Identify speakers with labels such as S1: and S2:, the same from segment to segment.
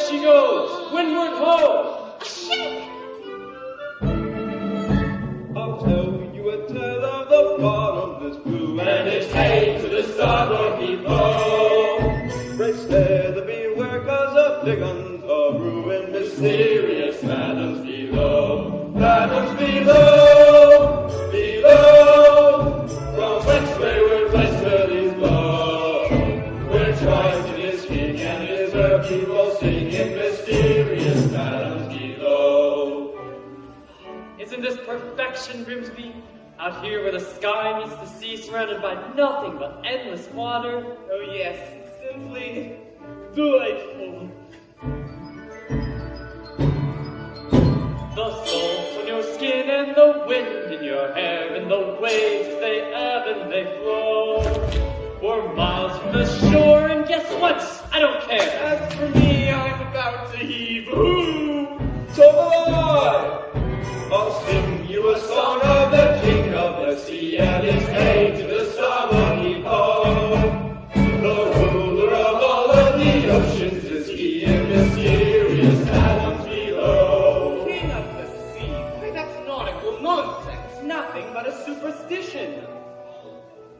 S1: she goes, windward ho!
S2: A ship!
S3: I'll tell you a tale of the bottomless blue, and it's hey to the starboard heave ho! Brace sailor beware, 'cause the big guns are brewing mysterious fathoms below. Fathoms below, below, from whence wayward westerlies blow. Where Triton is king and his her people sing in mysterious fathoms below.
S1: Isn't this perfection, Grimsby? Out here where the sky meets the sea, surrounded by nothing but endless water.
S4: Oh yes, simply delightful.
S1: The salt on your skin and the wind in your hair, and the waves they ebb and they flow. We're miles from the shore, and guess what? I don't care.
S4: As for me, I'm about to heave. Ooh!
S3: So will I. I'll sing you a song of the king of the sea, and his hey to the starboard heave ho. The ruler of all of the oceans is he, in mysterious fathoms below.
S4: King of the sea. Why, that's nautical nonsense. Nothing but a superstition.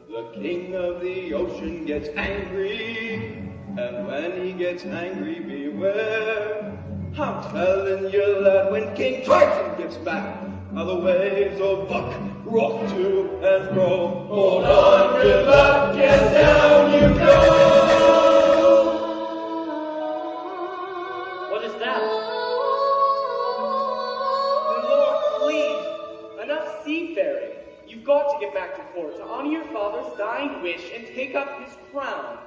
S3: The king of the ocean gets angry, and when he gets angry, beware. I'm telling you that when King Triton gets back, how the waves will buck, rock to and fro. Hold on, good luck, yes, down you go.
S1: What is that?
S4: Lord, please, enough seafaring. You've got to get back to port to honor your father's dying wish and take up his crown.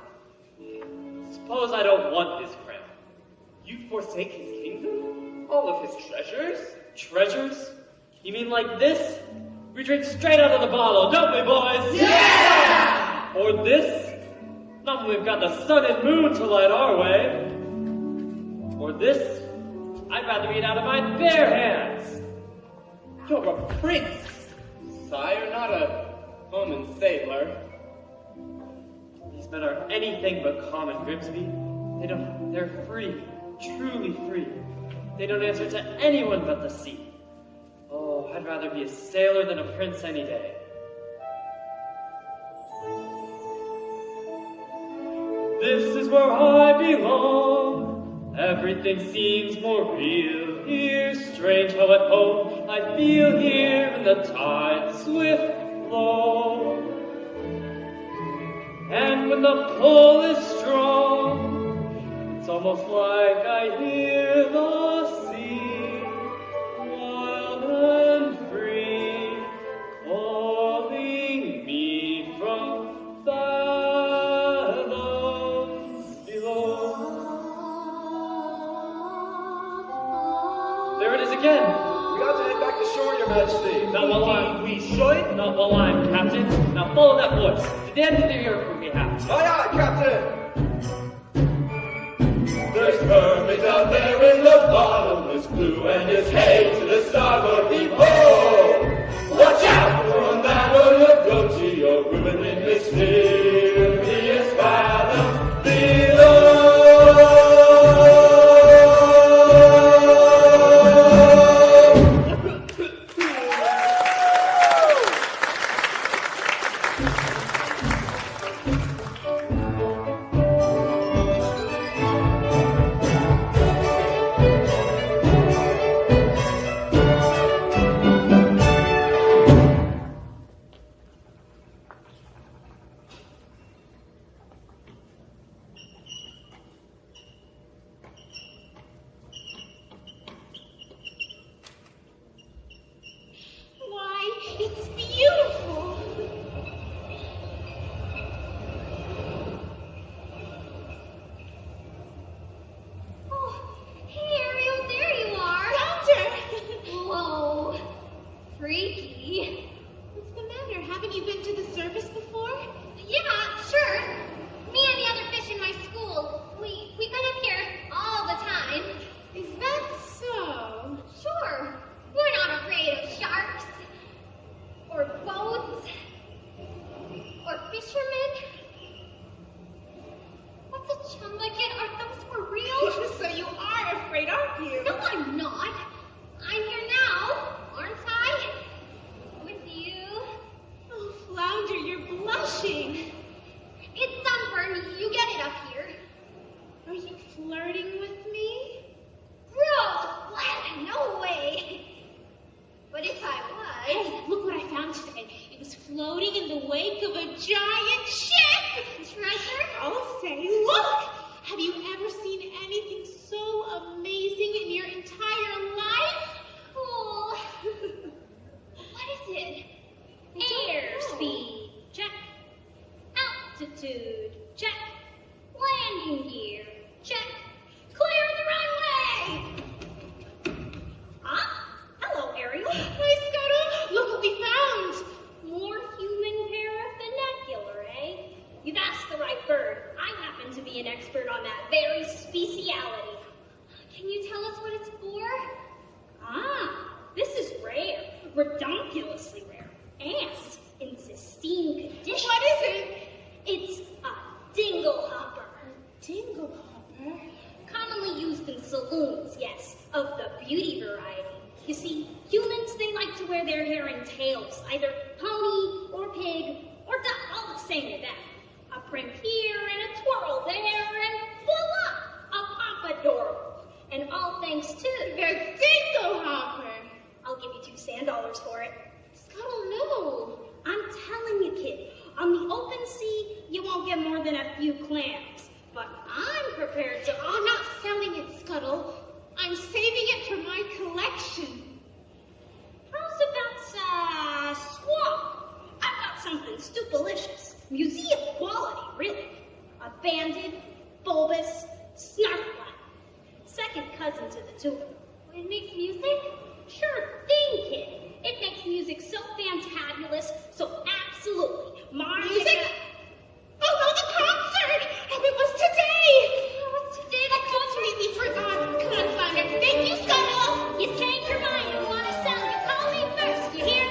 S1: Suppose I don't want this crown.
S4: You forsake his kingdom? All of his treasures?
S1: Treasures? You mean like this? We drink straight out of the bottle, don't we, boys?
S4: Yeah!
S1: Or this? Not when we've got the sun and moon to light our way. Or this? I'd rather eat out of my bare hands.
S4: You're a prince, sire, not a common sailor.
S1: These men are anything but common, Grimsby. They're free, truly free. They don't answer to anyone but the sea. Oh, I'd rather be a sailor than a prince any day. This is where I belong. Everything seems more real here. Strange how at home I feel here in the tide's swift flow. And when the pull is strong, it's almost like I hear the sea, wild and free, calling me from fathoms below. There it is again.
S3: We ought to head back to shore, Your Majesty.
S1: Not while I'm.
S4: We should.
S1: Not while I'm, Captain. Now follow that voice to the end of the earth we have.
S3: Aye, aye, Captain. There's mermaids out there in the bottomless blue, and it's hey to the starboard heave ho! Watch out for that, or you'll go to your ruin in mysterious fathoms below.
S2: clothes, yes, of the beauty variety. You see, humans, they like to wear their hair in tails, either pony or pig or duck, all the same to them. A primp here and a twirl there, and voila, a pompadour. And all thanks to
S5: the Dingo Hopper.
S2: I'll give you 2 sand dollars for it.
S5: Scuttle, no.
S2: I'm telling you, kid, on the open sea, you won't get more than a few clams. But I'm prepared to...
S5: I'm not selling it, Scuttle. I'm saving it for my collection.
S2: How's about, swamp? I've got something stupelicious. Museum quality, really. A banded, bulbous, snarfblack. Second cousin to the tulip.
S5: It makes music?
S2: Sure thing, kid. It makes music so fantabulous, so absolutely.
S5: Music? Oh no, the concert! Oh, it was today! Oh, it's today. I completely forgot. Confound it. Thank you, Scuttle.
S2: You change your mind and want to sell, you call me first, you hear?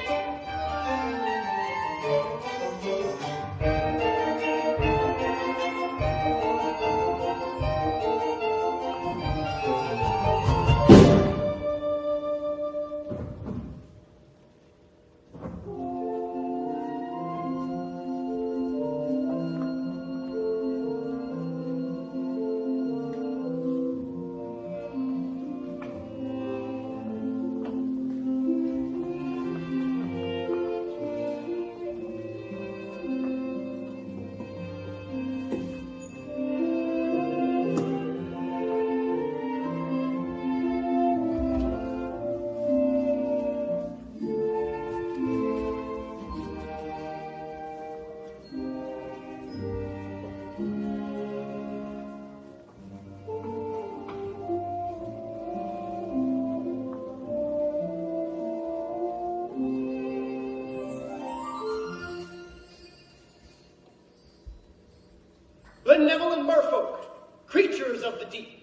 S6: Benevolent merfolk, creatures of the deep,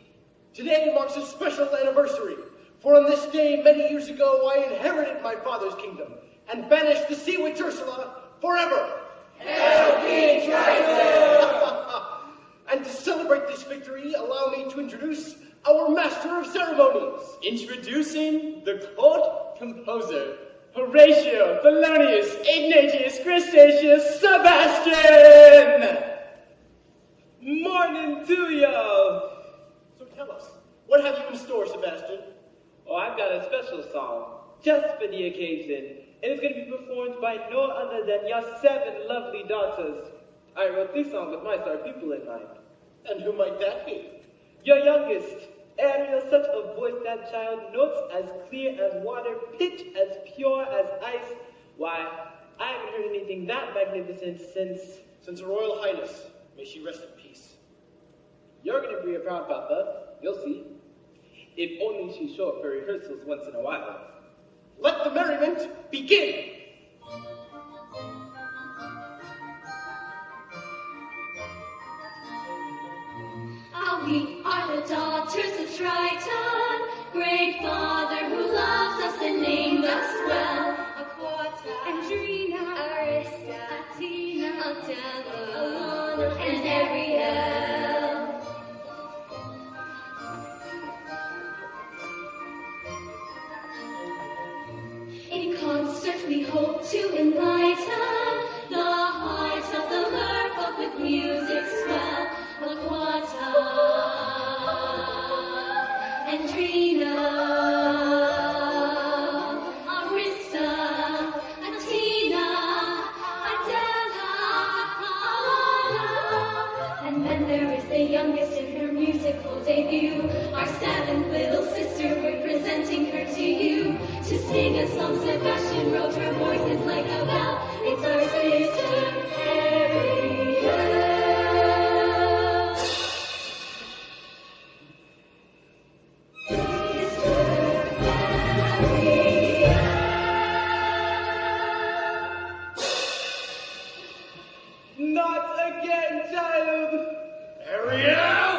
S6: today marks a special anniversary, for on this day many years ago I inherited my father's kingdom and banished the Sea Witch Ursula forever.
S3: Hail King Triton!
S6: And to celebrate this victory, allow me to introduce our master of ceremonies.
S1: Introducing the court composer, Horatio, Polonius, Ignatius, Crustaceus, Sebastian! Morning to y'all!
S6: So tell us, what have you in store, Sebastian?
S1: Oh, I've got a special song, just for the occasion, and it's going to be performed by no other than your 7 lovely daughters. I wrote this song with my star people in mind.
S6: And who might that be?
S1: Your youngest, Ariel, such a voice, that child, notes as clear as water, pitch as pure as ice. Why, I haven't heard anything that magnificent since
S6: Her Royal Highness, may she rest in peace.
S1: You're going to be a proud papa, you'll see. If only she's show up for rehearsals once in a while.
S6: Let the merriment begin!
S7: We are the daughters of Triton, great Father who loves us and named us well. Aquata, Andrina, Arista, Athena, Othello, Alana, and Ariel. In concert we hope to enlighten the hearts of the merfolk with music swell. Aquata, Andrina, Arista, Athena, Adela, Alana. And then there is the youngest in her musical debut, our 7th little sister, we're presenting her to you. To sing a song Sebastian wrote, her voice is like a bell. It's our sister, Ariel.
S1: Not again, child!
S6: Ariel!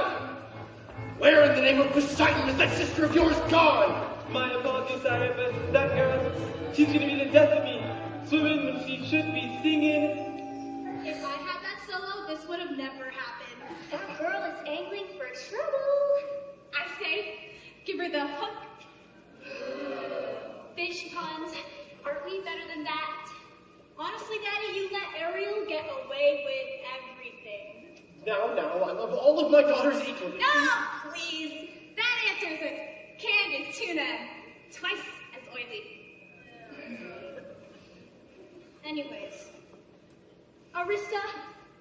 S6: Where in the name of Poseidon is that sister of yours gone?
S1: My apologies, Sarah, but that girl, she's gonna be the death of me. Swimming when she should be singing.
S5: If I had that solo, this would have never happened.
S7: That girl is angling for trouble.
S5: I say,
S2: Give her the hook. Fish puns. Aren't we better than that? Honestly, Daddy, you let Ariel get away with everything.
S6: Now, I love all of my daughters equally.
S2: No, please. That answers it. Canned as tuna. Twice as oily. Anyways, Arista,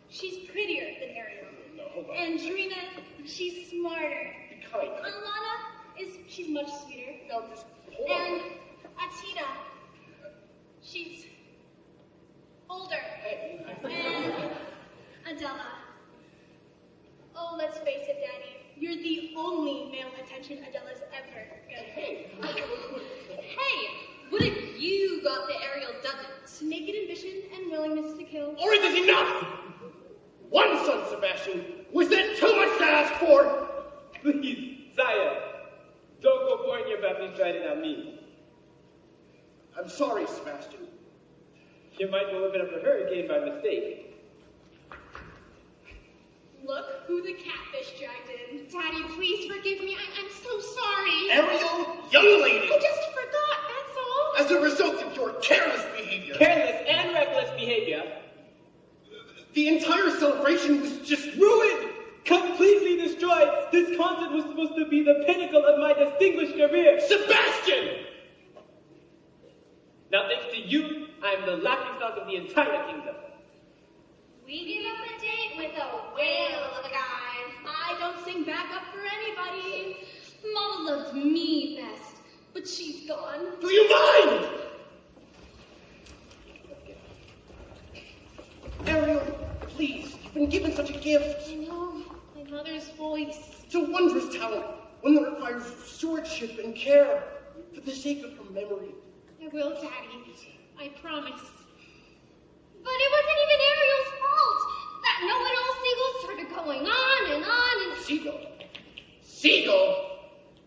S2: she's prettier than Ariel.
S6: No.
S2: Andrina, she's smarter.
S6: Be kind.
S2: Alana she's much sweeter.
S6: Now, just hold on.
S2: And Atita, she's older.
S6: Hey,
S2: And Adela. Oh, let's face it, Daddy. You're the only male attention Adela's ever gonna
S6: Hey.
S2: Hey, what if you got the Ariel doesn't? Naked ambition and willingness to kill.
S6: Or is it enough? One son, Sebastian. Was that too much to ask for?
S1: Please, sire, don't go pouring your baptism trident at me.
S6: I'm sorry, Sebastian.
S1: You might go a bit of a hurricane by mistake.
S2: Look who the catfish dragged in.
S5: Daddy, please forgive me. I'm so sorry.
S6: Ariel, young lady.
S5: I just forgot, that's all.
S6: As a result of your careless behavior,
S1: Careless and reckless behavior.
S6: the entire celebration was just ruined.
S1: Completely destroyed. This concert was supposed to be the pinnacle of my distinguished career.
S6: Sebastian!
S1: Now, thanks to you, I am the laughingstock of the entire kingdom.
S2: We give up a date with a whale of a guy. I don't sing back up for anybody. Mama loved me best, but she's gone.
S6: Do you mind? Ariel, please, you've been given such a gift.
S2: I know, my mother's voice.
S6: It's a wondrous talent, one that requires stewardship and care for the sake of her memory.
S5: I will, Daddy. I promise.
S2: But it wasn't even Ariel's fault. That know-it-all Seagull started going on and on and...
S6: Seagull,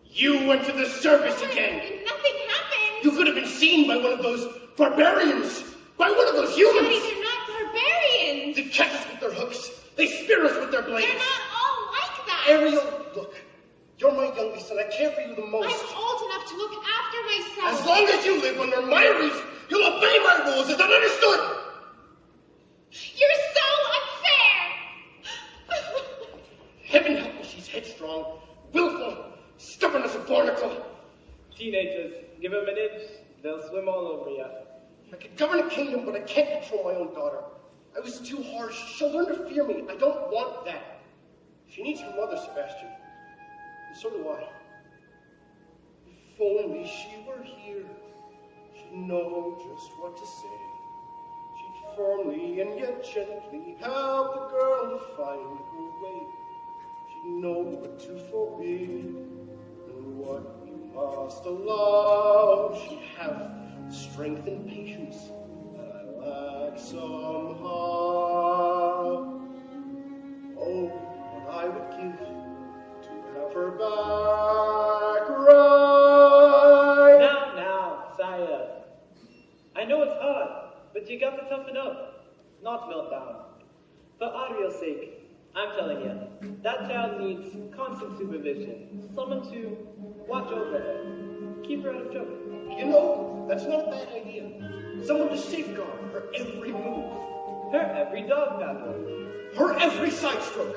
S6: you went to the service again.
S5: Nothing happened.
S6: You could have been seen by one of those barbarians, by one of those humans.
S5: Daddy, they're not barbarians.
S6: They catch us with their hooks. They spear us with their blades.
S5: They're not all like that.
S6: Ariel, look, you're my youngest and I care for you the most.
S5: I'm old enough to look after myself.
S6: As long as you live under my roof, you'll obey my rules. Is that understood?
S5: You're so unfair.
S6: Heaven help me, she's headstrong, willful, stubborn as a barnacle.
S1: Teenagers, give them an inch, they'll swim all over you.
S6: I can govern a kingdom, but I can't control my own daughter. I was too harsh. She'll learn to fear me. I don't want that. She needs her mother, Sebastian. And so do I. If only she were here, she'd know just what to say. She'd firmly and yet gently help the girl to find her way. She'd know what to forbid and what we must allow. She'd have the strength and patience that I lack somehow. Oh, what I would give to have her back right.
S1: Now, sire. I know it's hard, but you got to toughen up, not melt down. For Ariel's sake, I'm telling you, that child needs constant supervision, someone to watch over her, keep her out of trouble.
S6: You know, that's not a bad idea. Someone to safeguard her every move,
S1: Her every dog battle,
S6: her every side stroke.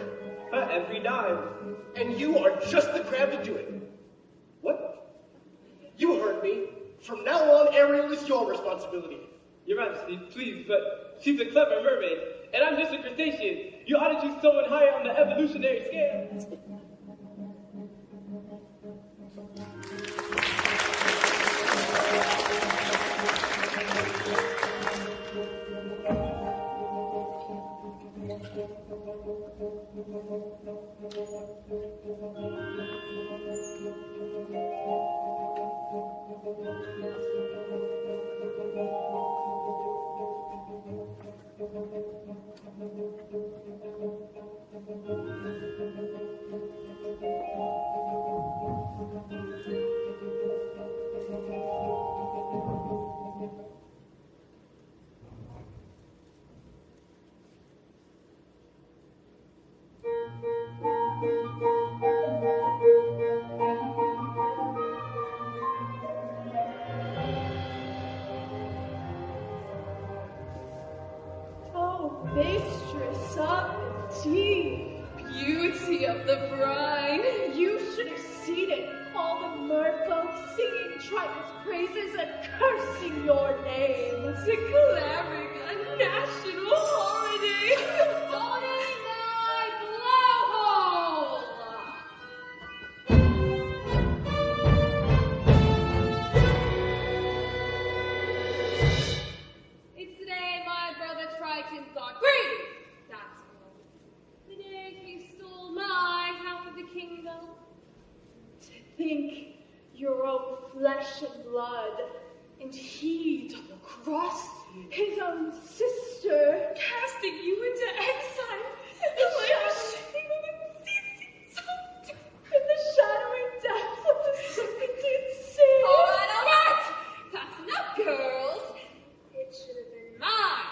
S1: her every dive.
S6: And you are just the crab to do it.
S1: What?
S6: You heard me. From now on, Ariel is your responsibility.
S1: Your Majesty, please, but she's a clever mermaid, and I'm just a crustacean. You ought to choose someone higher on the evolutionary scale.
S5: mistress of the deep. Beauty of the bride. You should have seen it. All the merfolk singing Triton's praises and cursing your name. Declaring a national holiday. Voting my blowhole. It's today my brother Triton got greedy. That's all. The day he stole my half of the kingdom. To think your own flesh and blood, and he double-crossed his own sister, casting you into exile in the shadowy depths of the serpentine sea. All right. That's enough, girls. It should have been mine.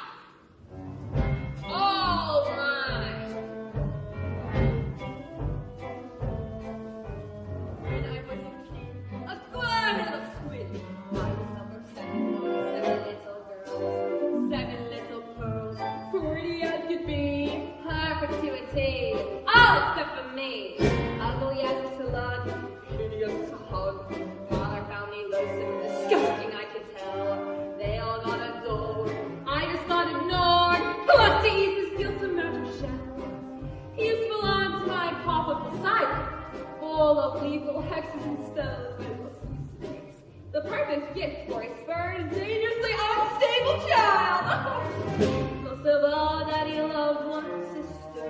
S5: All mine. When I was a king, a square little squid, I was number 7 little girls, 7 little pearls, pretty as could be, perpetuity, all except for me, ugly as a salad, hideous to hug. Father found me loathsome, disgusting, I could tell. They all got adored, I just got ignored. Who wants to eat this guilt and murder shell? He used to belong to my papa Poseidon, full of lethal hexes and spells, but it was sea snakes. The perfect gift for a spurned, dangerously unstable child. Most of all, Daddy loved one sister,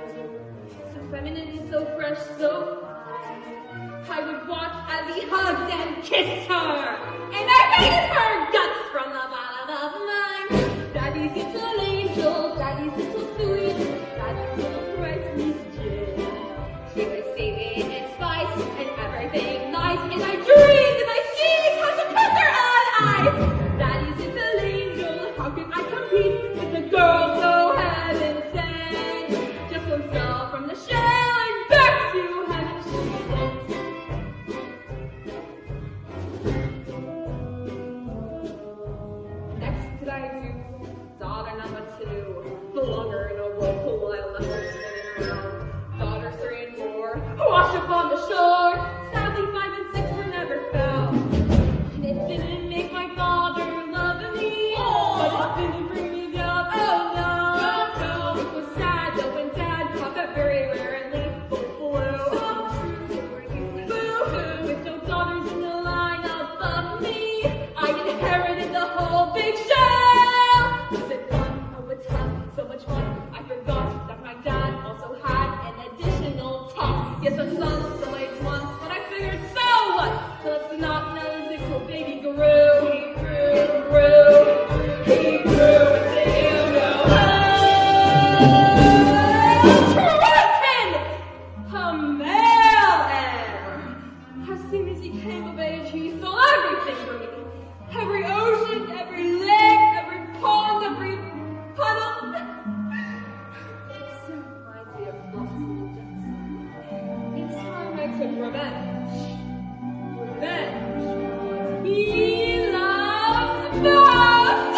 S5: so feminine and so fresh, so fine. I would watch as he hugged and kissed her, and I hated her guts from the bottom of mine. Daddy's little angel, Daddy's little sweet, Daddy's little priceless gem. She was saving and spice and everything nice, and I dreamed that my skin had to cut her on ice. Daddy's little angel, how can I compete with the girl so heaven sent? Just one cell from the shell and back to heaven she went. Next did I do daughter number 2, no longer in a woeful while left her spinning around. Daughter 3 and 4, wash up on the shore. Sadly 5 and 6 were never found. And it didn't make my father love me, but it didn't bring me down. Oh no, it was sad though when Dad caught that very rare and lethal flu. Boo-hoo, with no daughters in the line above me, I inherited the whole big shell. Was it fun? Oh, it's fun, so much fun. I forgot that my dad also had an additional top. Yes, a son, so late once, but I figured, so what? Let's not know this little baby grew. He grew, until you know. Triton! A male heir! As soon as he came of age, he stole everything from me. Every ocean, every lake, every pond, every puddle. Except my dear Flossie Jackson. It's time I took revenge. Revenge. He loves most.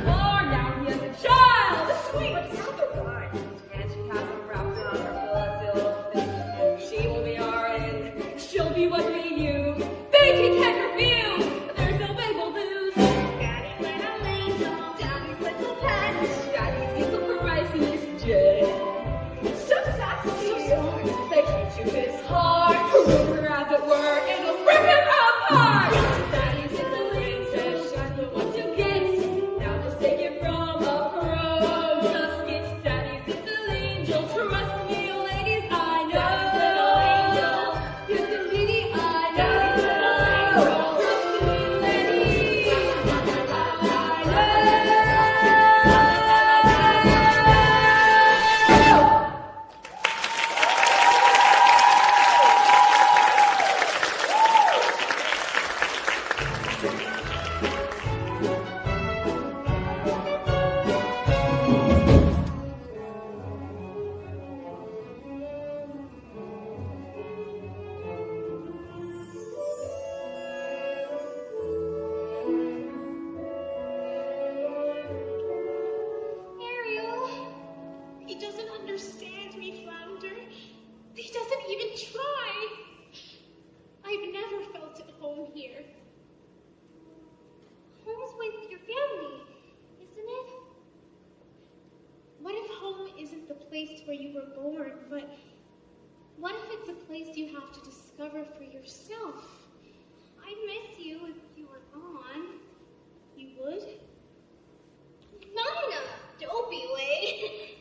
S5: For now he has a child, a sweet other bride, and she has him wrapped around her full of silk. She will be our
S8: where you were born, but what if it's a place you have to discover for yourself?
S2: I'd miss you if you were gone.
S8: You would?
S2: Not in a dopey way.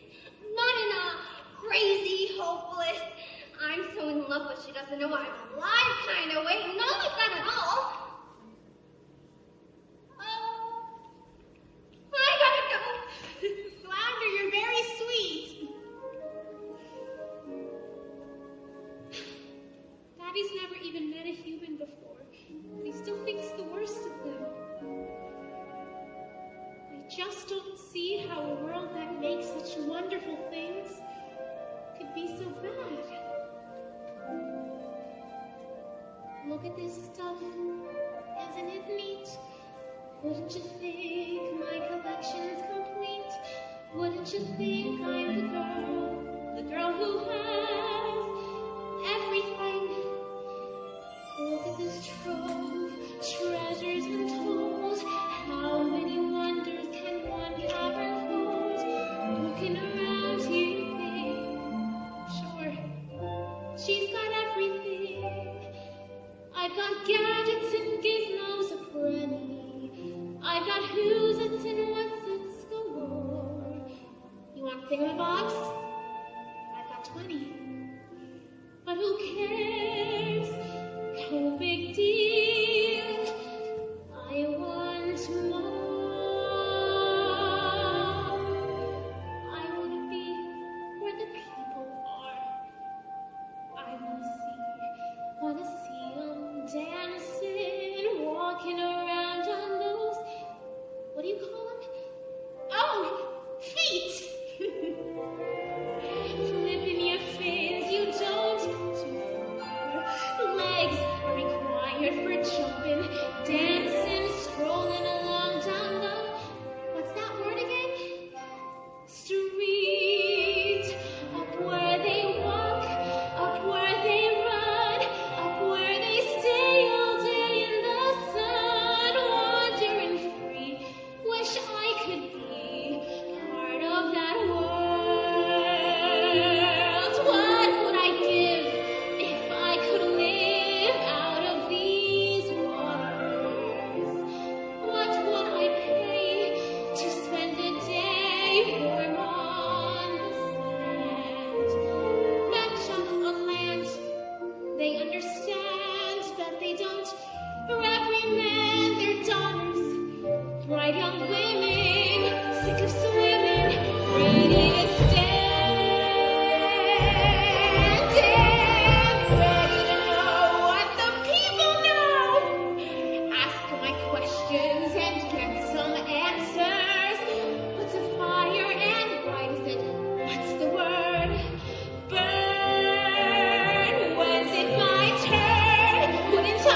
S2: Not in a crazy, hopeless, I'm so in love but she doesn't know I'm alive kind of way. Not like that at all. I gotta go.
S8: Flounder, you're very sweet. Daddy's never even met a human before. He still thinks the worst of them. I just don't see how a world that makes such wonderful things could be so bad. Look at this stuff. Isn't it neat? Wouldn't you think my collection's complete? Wouldn't you think I'm the girl who has everything? Look at this trove, treasures untold. How many wonders can one cavern hold? Looking around here, you think, sure, she's got everything. I've got gadgets and gizmos aplenty. I've got who's it's and what's it's galore. You want thingamabobs? I've got 20. But who cares? No big deal. I want more. I want to be where the people are. I want to see them dancing, walking around on those, what do you call them? Oh, feet! Flipping your fins, you don't go too far. Legs are required for jumping, dancing, strolling along down the, what's that word again? Street. Up where they walk, up where they run, up where they stay all day in the sun, wandering free. Wish I could be part of that world. What would I give if I could live out of these waters? What would I pay to spend a day warm on the sand? Men jump on land, they understand that they don't. For every man, their daughters, bright young women, sick of swimming, ready to stand, ready to know what the people know. Ask my questions and get some answers. What's a fire and why is it? What's the word? Burn. When's it my turn? Wouldn't I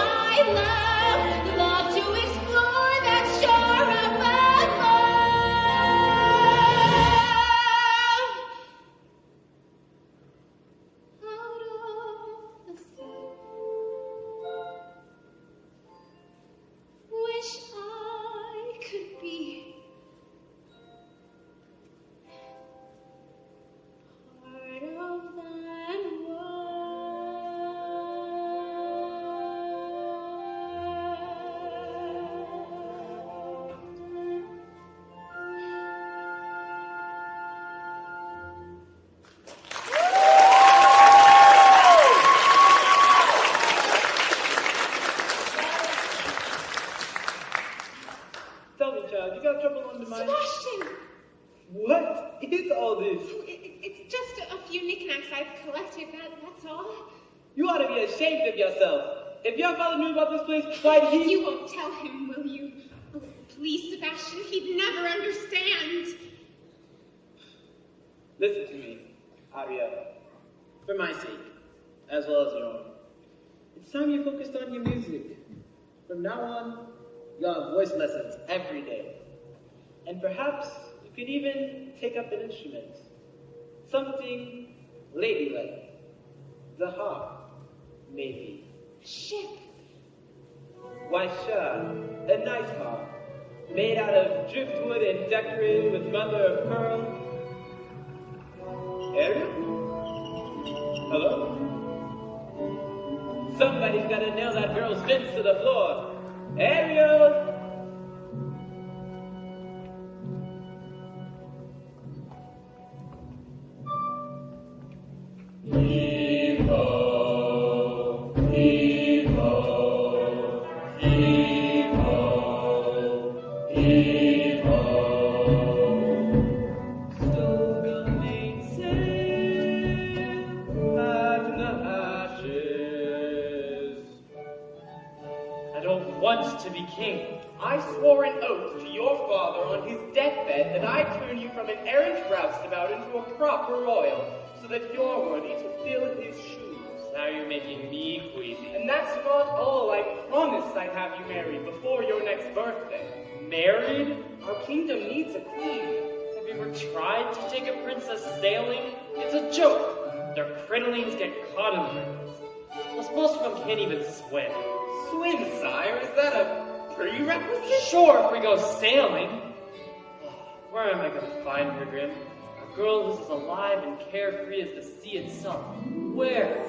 S8: love to explore that shore above? Out of the sea. Wish I could be part of that
S4: Tell me, child, you got trouble on the mind?
S8: Sebastian!
S4: What is all this?
S8: It's just a few knickknacks I've collected, that's all.
S4: You ought to be ashamed of yourself. If your father knew about this place, why'd he...
S8: You won't tell him, will you? Oh, please, Sebastian, he'd never understand.
S4: Listen to me, Ariel. For my sake, as well as your own. It's time you focused on your music. From now on, you'll have voice lessons every day. And perhaps you could even take up an instrument. Something ladylike. The harp, maybe.
S8: Ship.
S3: Why, sure, a nice harp, made out of driftwood and decorated with mother of pearl.
S4: Ariel? Hello? Somebody's gotta nail that girl's fence to the floor. Ariel!
S1: To be king.
S9: I swore an oath to your father on his deathbed that I'd turn you from an errant roustabout into a proper royal, so that you're worthy to fill his shoes.
S1: Now you're making me queasy.
S9: And that's not all. I promised I'd have you married before your next birthday.
S1: Married?
S9: Our kingdom needs a queen.
S1: Have you ever tried to take a princess sailing? It's a joke. Their crinolines get caught in the rivers. Plus, most of them can't even swim.
S9: Swim, sire? Is that a prerequisite?
S1: Sure, if we go sailing. Where am I going to find her, Grim? A girl who's as alive and carefree as the sea itself. Where?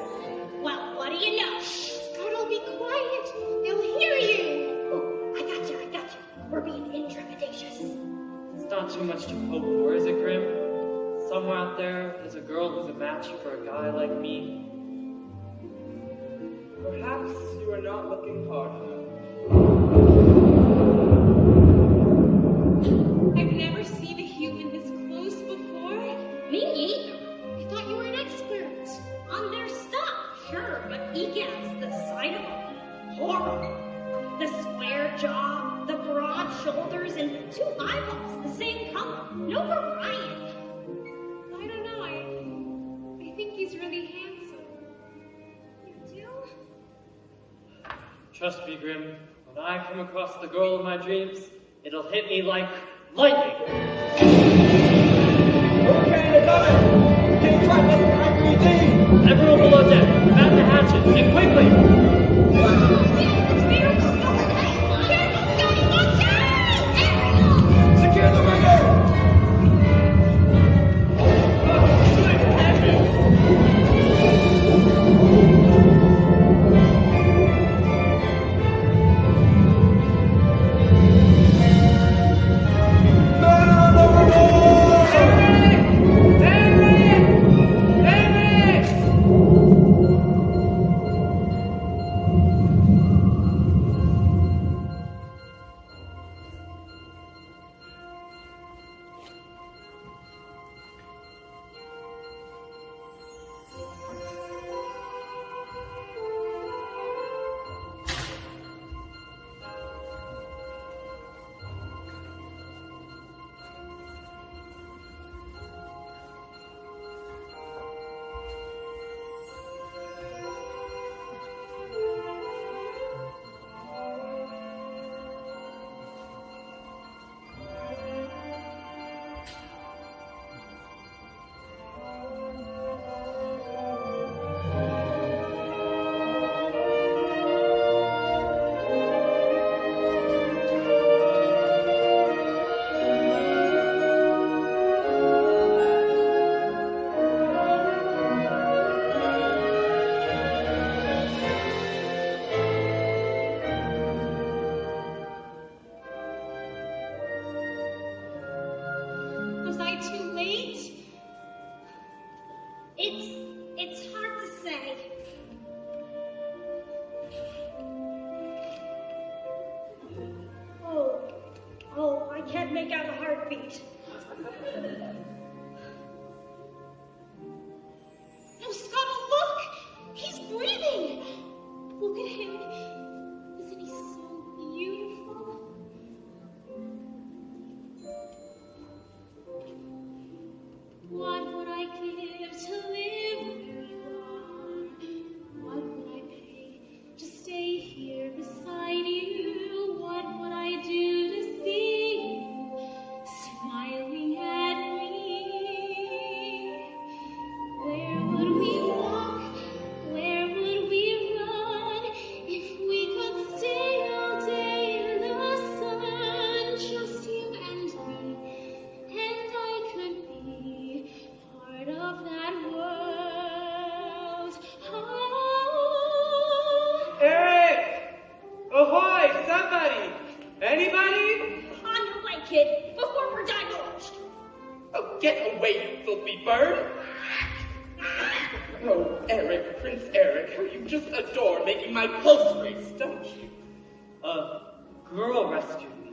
S2: Well, what do you know? Shh, Scuttle, be quiet. They'll hear you. Oh, I got you. We're being intrepidatious.
S1: It's not too much to hope for, is it, Grim? Somewhere out there's a girl who's a match for a guy like me.
S9: Perhaps you are not looking hard enough.
S5: I've never seen a human this close before.
S2: Me neither. I thought you were an expert on their stuff. Sure, but Egan's the sight of them. Horrible. The square jaw, the broad shoulders, and 2 eyeballs the same color. No variety.
S5: I don't know. I think he's really handsome.
S2: You do?
S1: Trust me, Grim. When I come across the girl of my dreams, it'll hit me like lightning.
S3: Hurricane is coming! King Triton is angry indeed!
S1: Everyone below deck, bat the hatches, and quickly!
S3: Secure the rigger!
S2: It's hard to say. Oh, I can't make out a heartbeat.
S5: No, Scuttle, look! He's breathing! Look at him. Isn't he so beautiful? What would I give to live where you are? What would I pay to stay here beside you? What would I do to see you? Smile
S9: bird? Oh, Eric, Prince Eric, you just adore making my pulse race, don't you?
S1: A girl rescued me.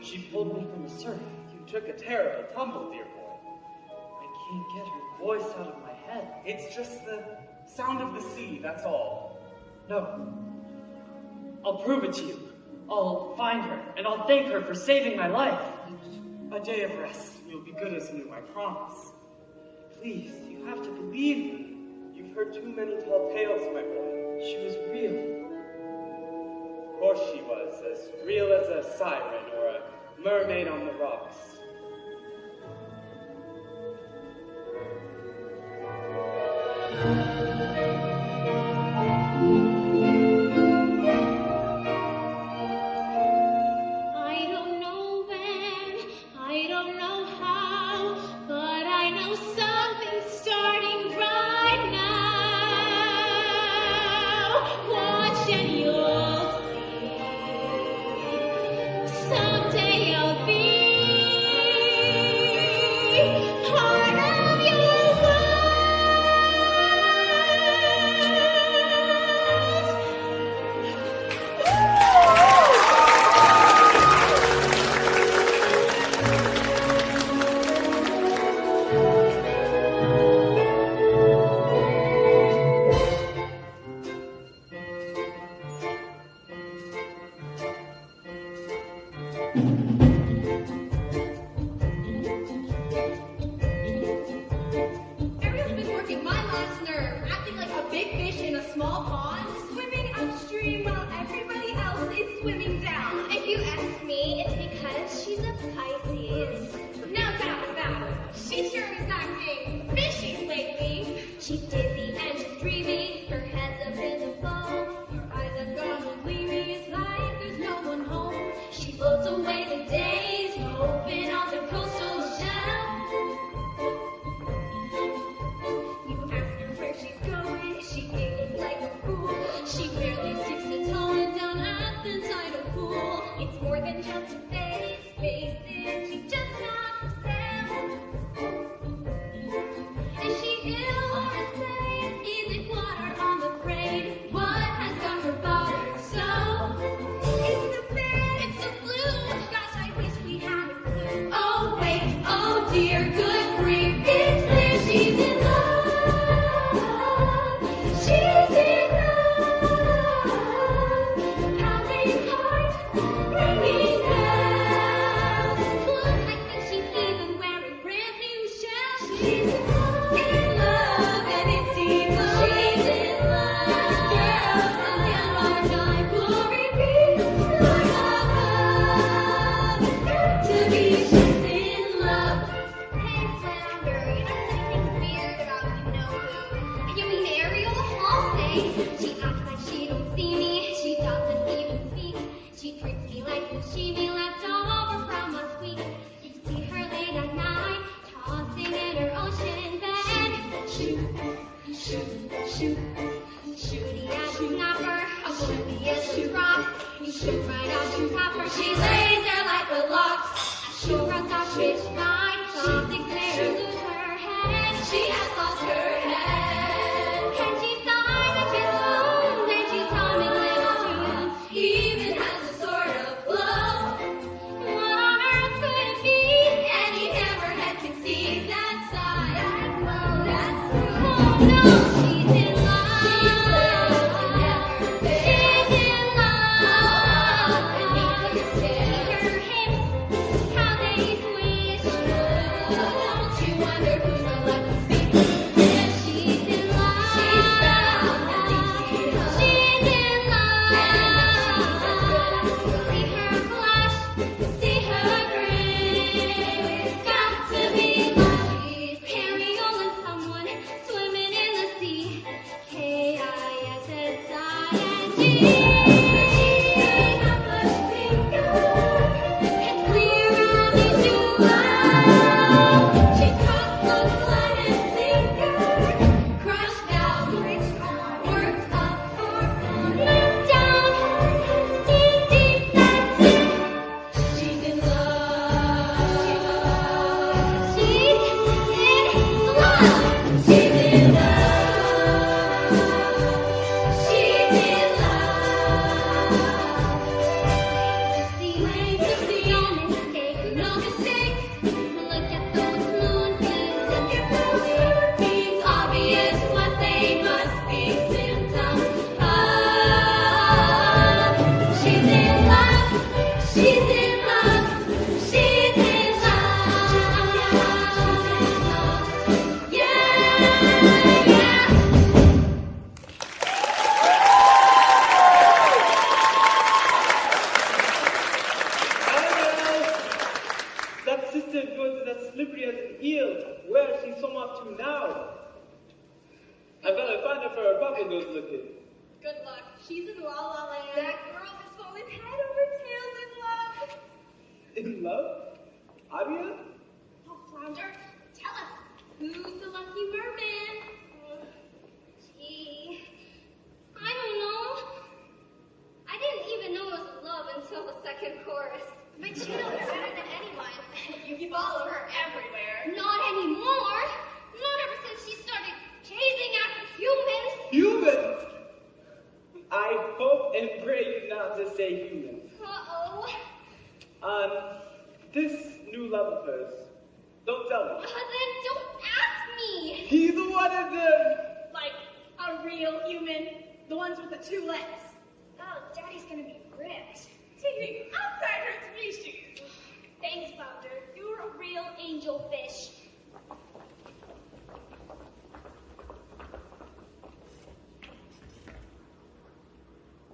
S1: She pulled me from the surf.
S9: You took a terrible tumble, dear boy.
S1: I can't get her voice out of my head.
S9: It's just the sound of the sea, that's all.
S1: No. I'll prove it to you. I'll find her, and I'll thank her for saving my life.
S9: A day of rest. You'll be good as new, I promise.
S1: Please, you have to believe me.
S9: You've heard too many tall tales, my boy.
S1: She was real.
S9: Of course she was, as real as a siren or a mermaid on the rocks.
S8: I don't know when, I don't know how, but I know something's starting right now. Watch and you'll see. Someday I'll be part of your world.
S5: Ariel's been working my last nerve, acting like a big fish in a small pond, swimming upstream while everybody else is swimming down.
S2: If you ask me, it's because she's a Pisces.
S5: Now that, she sure is acting fishy lately.
S2: She's dizzy and she's dreamy. Her head's up in the foam.
S5: Her eyes have gone gleamy, it's like there's no one home.
S2: She floats away the days, hoping on the coastal shell.
S5: You ask her where she's going, she giggles like a fool. She barely sticks a toe down at the tidal pool.
S2: It's more than just a phase. Face it, she's just not for sale. Is she ill or insane? Is it water on the brain? What has got her bothered so?
S5: It's the bed,
S2: It's the flu. Gosh, I wish we had a clue.
S5: oh wait, oh dear, good grief, it's clear she's in love. She's in love. Pounding heart, ringing bells.
S2: Look, I think she's even wearing brand new shells.
S5: She's in love, and it seems she's in love. Girls and our time glory be. Lord above, got to be she's in love.
S2: Hey, Flounder, you notice anything weird about you-know-who? You mean Ariel? I'll say. She acts like she don't see me. She doesn't even speak. She treats me like sashimi left over from last week. You see her late at night, tossing in her ocean bed. Shoot, shoot, shoot, shooty as a snapper, oblivious to rock. You shoot right out to top her. She lays there like a lock. She runs off fish line, something's made her lose her head.
S5: She has lost her head.
S2: And she sighs and she's alone, and she's humming little tunes.
S5: Even has a sort of glow.
S2: What on earth could it be?
S5: Any hammerhead can see that side. That glow, that
S2: Oh
S5: thrill.
S2: no, she's in love.
S5: She's
S2: She's in love.
S5: never been.
S2: See her hips, how they swish.
S5: Don't you She's in La La Land. That girl has fallen head over tails in love.
S4: In love? Aria?
S2: Oh, Flounder, tell us, who's the lucky merman?
S8: Gee, I don't know. I didn't even know it was love until the second chorus.
S2: But she knows better than anyone.
S5: You follow her everywhere.
S8: Not anymore. Not ever since she started chasing after humans.
S4: Humans! I hope and pray you not to say humans.
S8: Uh-oh.
S4: This new love of hers. Don't tell me.
S8: Then don't ask me.
S4: Neither one of them!
S5: Like a real human. The ones with the 2 legs.
S2: Oh, Daddy's gonna be ripped.
S5: Taking outside her species.
S2: Thanks, Flounder. You're a real angel fish.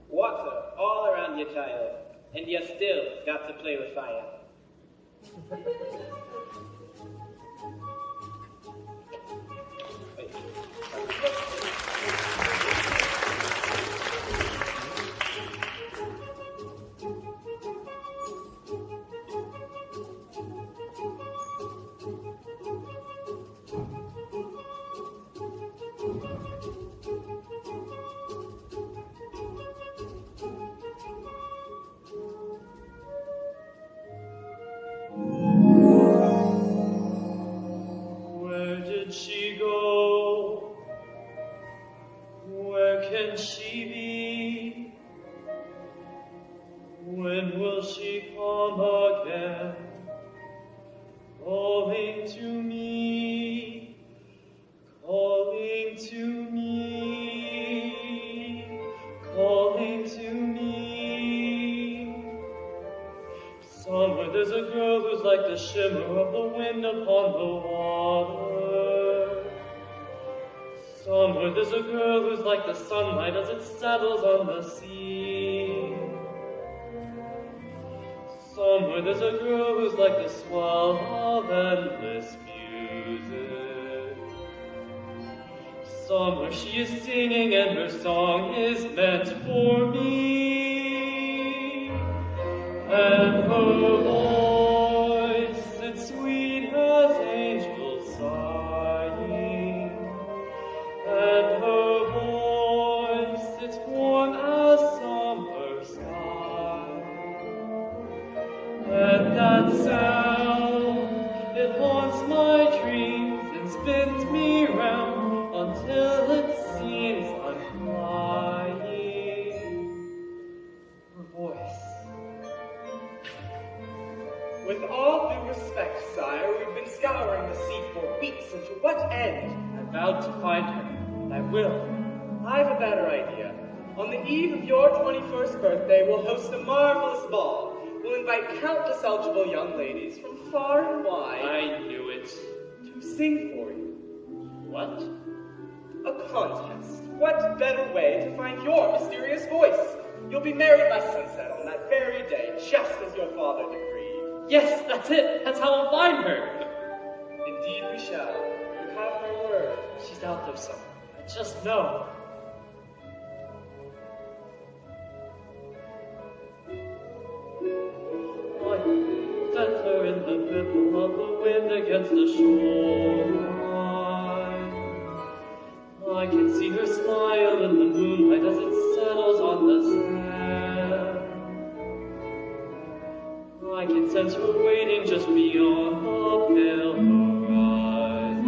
S4: Water all around you, child, and you still got to play with fire.
S1: Where did she go? Where can she be? When will she come again? Calling to me, calling to me, calling to me. Somewhere there's a girl who's like the shimmer of the wind upon the water. Somewhere there's a girl who's like the sunlight as it settles on the sea. Somewhere there's a girl who's like the swell of endless music. Somewhere she is singing and her song is meant for me. And her voice, it's sweet as angels sighing. And her voice, it's warm as summer sky. And that sound, it haunts my dreams and spins me round until it seems I'm flying. Her voice.
S9: With all due respect, sire, we've been scouring the sea for weeks, and to what end?
S1: I vowed to find her, and I will.
S9: I've a better idea. On the eve of your 21st birthday, we'll host a marvelous ball. We'll invite countless eligible young ladies from far and wide
S1: I knew it.
S9: to sing for you.
S1: What?
S9: A contest. What better way to find your mysterious voice? You'll be married by sunset on that very day, just as your father decreed.
S1: Yes, that's it. That's how I'll find her.
S9: Indeed we shall. You have my word.
S1: She's out there somewhere. I just know. I felt her in the ripple of the wind against the shoreline. I can see her smile in the moonlight as it settles on the sand. I can sense her waiting just beyond the pale horizon,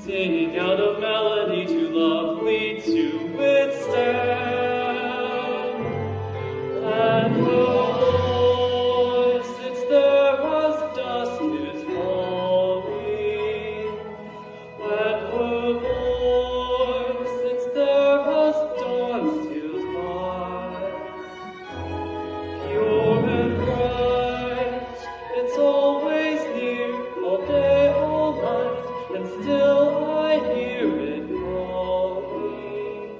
S1: singing out a melody too lovely to withstand. And her voice, it's there as dusk is falling. And her voice, it's there as dawn steals by. Pure and bright, it's always near, all day, all night, and still I hear it calling.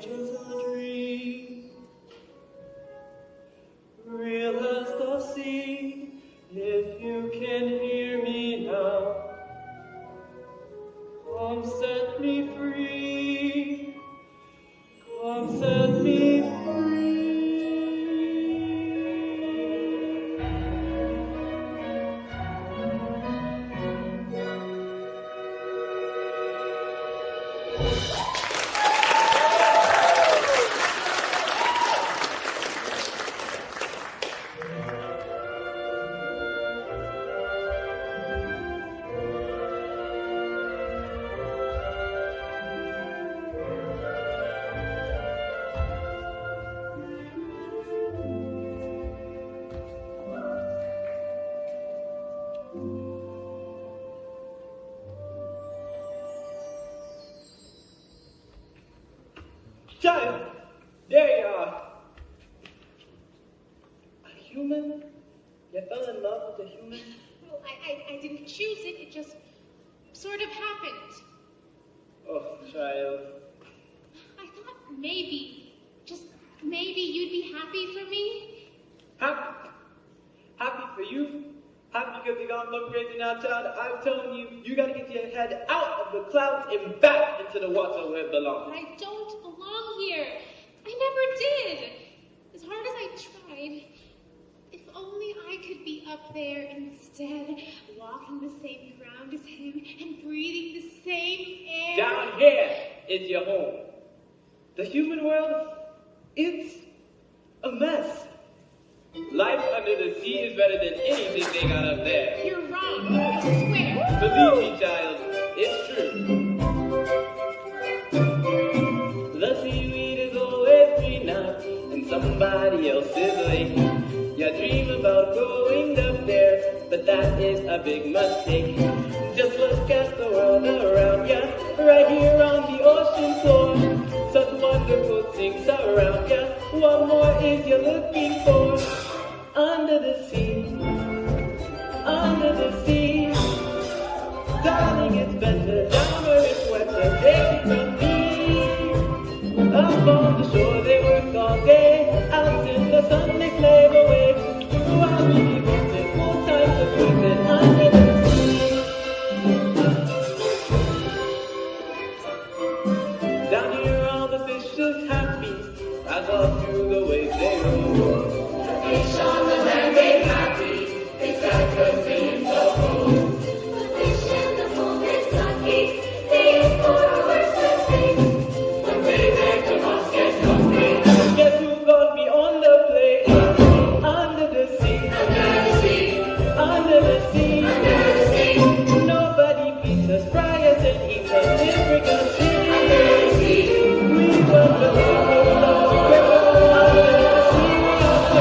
S1: chosen dream. Real as the sea, if you can hear me now, come set me free, come set me free.
S4: Child, there you are. A human? You fell in love with a human?
S8: Well, I didn't choose it. It just sort of happened.
S4: Oh, child.
S8: I thought maybe, just maybe you'd be happy for me.
S4: Happy? Happy for you? Happy because you're gonna look crazy now, child? I'm telling you, you gotta get your head out of the clouds and back into the water where it belongs.
S8: But I don't belong here. I never did. As hard as I tried. If only I could be up there instead, walking the same ground as him and breathing the same air.
S4: Down here is your home. The human world, it's a mess. Life under the sea is better than anything they got up there.
S8: You're wrong. I swear.
S4: Believe me, child, it's true. The seaweed is always green now, and somebody else's lake. You dream about going up there, but that is a big mistake. Just look at the world around ya, right here on the ocean floor. Such wonderful things around ya. What more is you looking for? Under the sea, under the sea. Darling, it's better down where it's wetter. Take it from me. Up on the shore they work all day, out in the sun they slave away. While we devoted full time to cruising under the sea. Down here all the fish is happy, as all through the waves they roll. The fish on the land ain't happy, they sad 'cause they ain't so cold.
S7: The fish in the pond is sucky, they eat for a worse mistake.
S3: One day their tomatoes get hungry.
S4: Guess who's gonna be on the plate? Under the sea,
S3: Under the sea,
S4: under the sea.
S3: under the sea,
S4: Nobody beats us, fry us and eats us in freaking sea.
S3: under the sea.
S4: We want the love, under the sea we are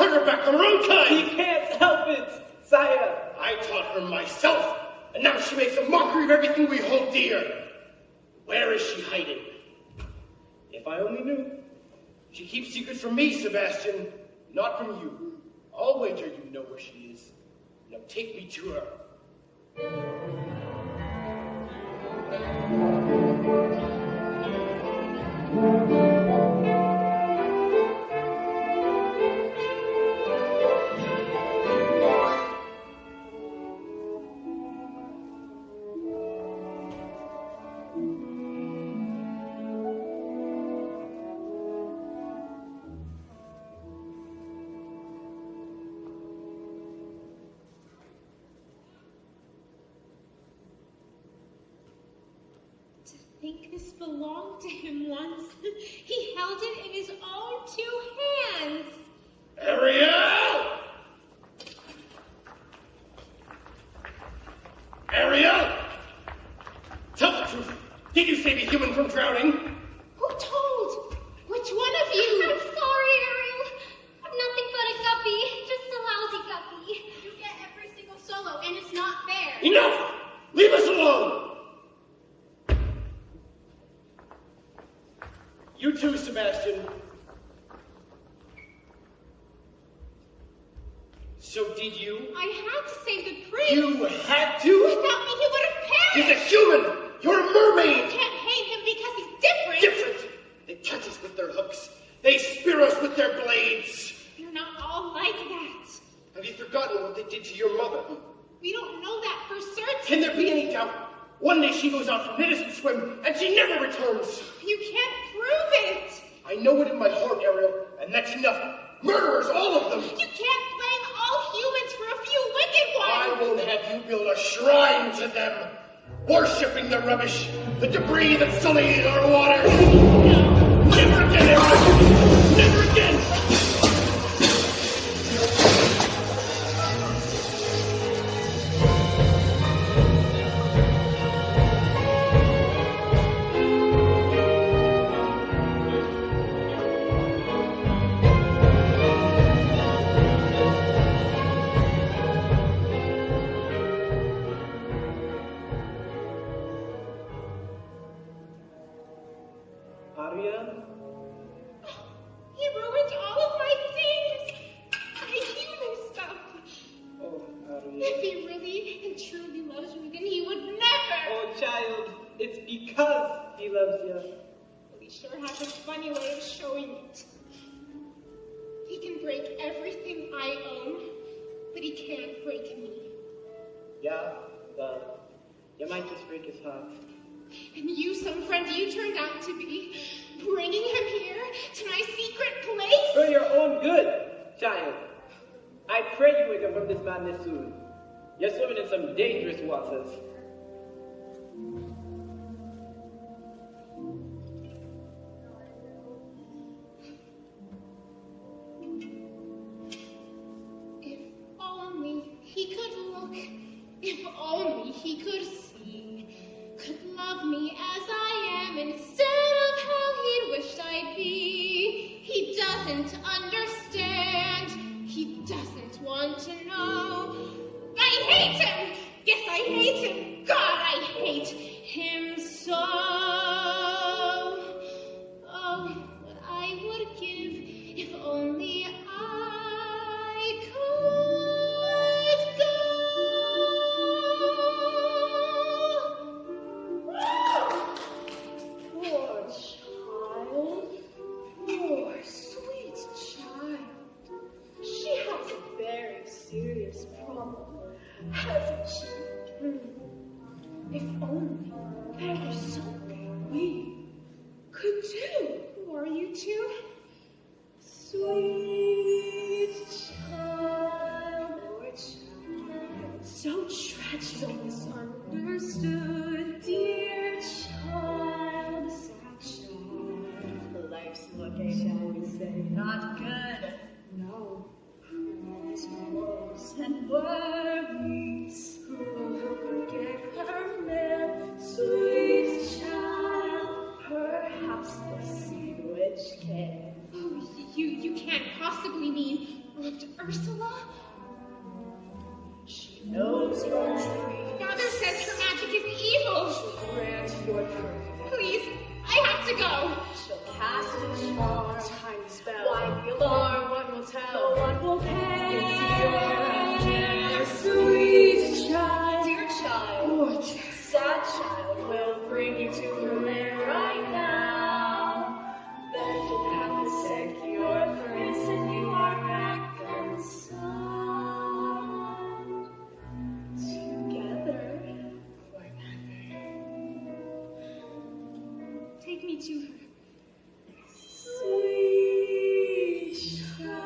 S6: turn her back on her own kind.
S4: He can't help it, sire.
S6: I taught her myself, and now she makes a mockery of everything we hold dear. Where is she hiding?
S4: If I only knew.
S6: She keeps secrets from me, Sebastian, not from you. I'll wager you know where she is. Now take me to her.
S8: To think this belonged to him once. He held it in his own 2 hands.
S6: Ariel! Ariel! Tell the truth. Did you save a human from drowning?
S8: Who told? Which one of you?
S2: I'm sorry, Ariel. I'm nothing but a guppy. Just a lousy guppy.
S5: You get every single solo, and it's not fair.
S6: Enough! Leave us alone! You too, Sebastian. So did you?
S8: I had to save the prince.
S6: You had to?
S8: Without me, he would have
S6: He's
S8: perished.
S6: a human! You're a mermaid!
S8: You can't hate him because he's different.
S6: Different! They touch us with their hooks. They spear us with their blades.
S8: You're not all like that.
S6: Have you forgotten what they did to your mother?
S8: We don't know that for certain.
S6: Can there be any doubt? One day she goes out for an innocent swim, and she never returns.
S8: You can't prove it.
S6: I know it in my heart, Ariel, and that's enough. Murderers, all of them!
S8: You can't blame all humans for a few wicked ones.
S6: I won't have you build a shrine to them, worshipping the rubbish, the debris that sullied our waters. Never again, Ariel! Never again!
S4: Ariel?
S8: He ruined all of my things. My human stuff.
S4: Oh, Ariel.
S8: If he really and truly loves me, then he would never.
S4: Oh, child, it's because he loves you.
S8: But he sure has a funny way of showing it. He can break everything I own, but he can't break me.
S4: Yeah, well, you might just break his heart.
S8: And you, some friend you turned out to be, bringing him here to my secret place?
S4: For your own good, child. I pray you wake up from this madness soon. You're swimming in some dangerous waters.
S8: If only he could look, if only he could see, could love me as I am instead of how he'd wished I'd be. He doesn't understand, he doesn't want to know. I hate him! Yes, I hate him! God, I hate him so! Oh, what I would give if only I could go. Poor child. Poor sweet child. She has a very serious problem, hasn't she? If only there was something we could do. Who are you two? Sweet child, poor child, so tragic, so misunderstood, dear child, sad child. Life's looking, shall we say, not good. No. Woes and worries, who will forgive her man, sweet child? Perhaps the sea which can. Oh, you can't possibly mean looked Ursula?
S5: She knows your dream.
S8: Father says her magic is evil.
S5: She'll grant your dream.
S8: Please, I have to go.
S5: She'll cast a charm, tiny spell.
S8: Why the
S5: No one will tell.
S8: No one will care.
S5: It's your sweet child.
S8: Dear child.
S5: What sad child will bring you to her lair right now? Then she'll have to sick your prince and you are reconciled together forever.
S8: Take me to her.
S5: Sweet child.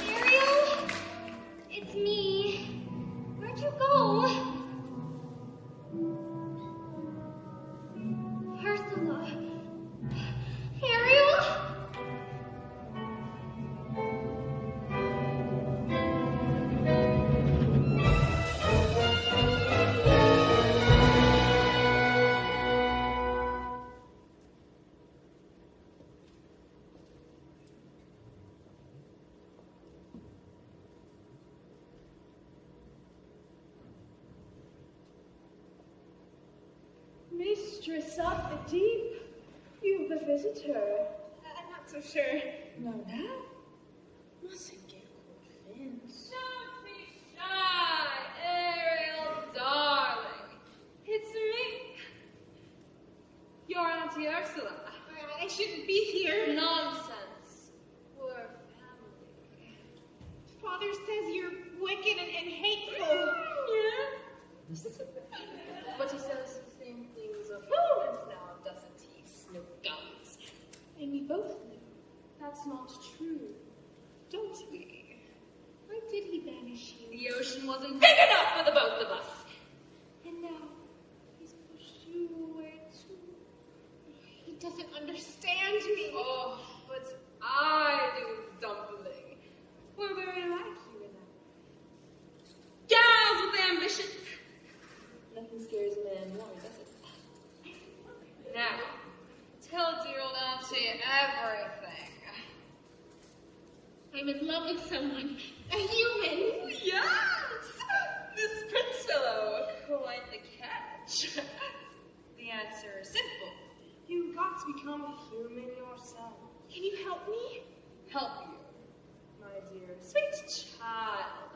S8: Ariel? It's me. Where'd you go? Ursula. Ariel?
S5: Mistress of the deep, you've a visitor.
S8: I'm not so sure.
S5: No, no. Mustn't get cold fins.
S10: Don't be shy, Ariel, darling. It's me. Your Auntie Ursula.
S8: I shouldn't be here.
S10: Nonsense. We're family.
S8: Father says you're wicked and hateful.
S10: Yeah. But he says the same things of humans now, doesn't he? Snoop guns. And we both know that's not true, don't we?
S8: Why did he banish you?
S10: The ocean wasn't big enough for the both of us.
S8: And now he's pushed you away too. He doesn't understand me.
S10: Oh, but I do, Dumpling. We're very like you in that. Gals with ambition. Nothing scares a man more, does it? Now, tell dear old Auntie everything.
S8: I'm in love with someone. A human.
S10: Yes! This prince fellow, quite the catch. The answer is simple. You've got to become a human yourself.
S8: Can you help me?
S10: Help you, my dear sweet child.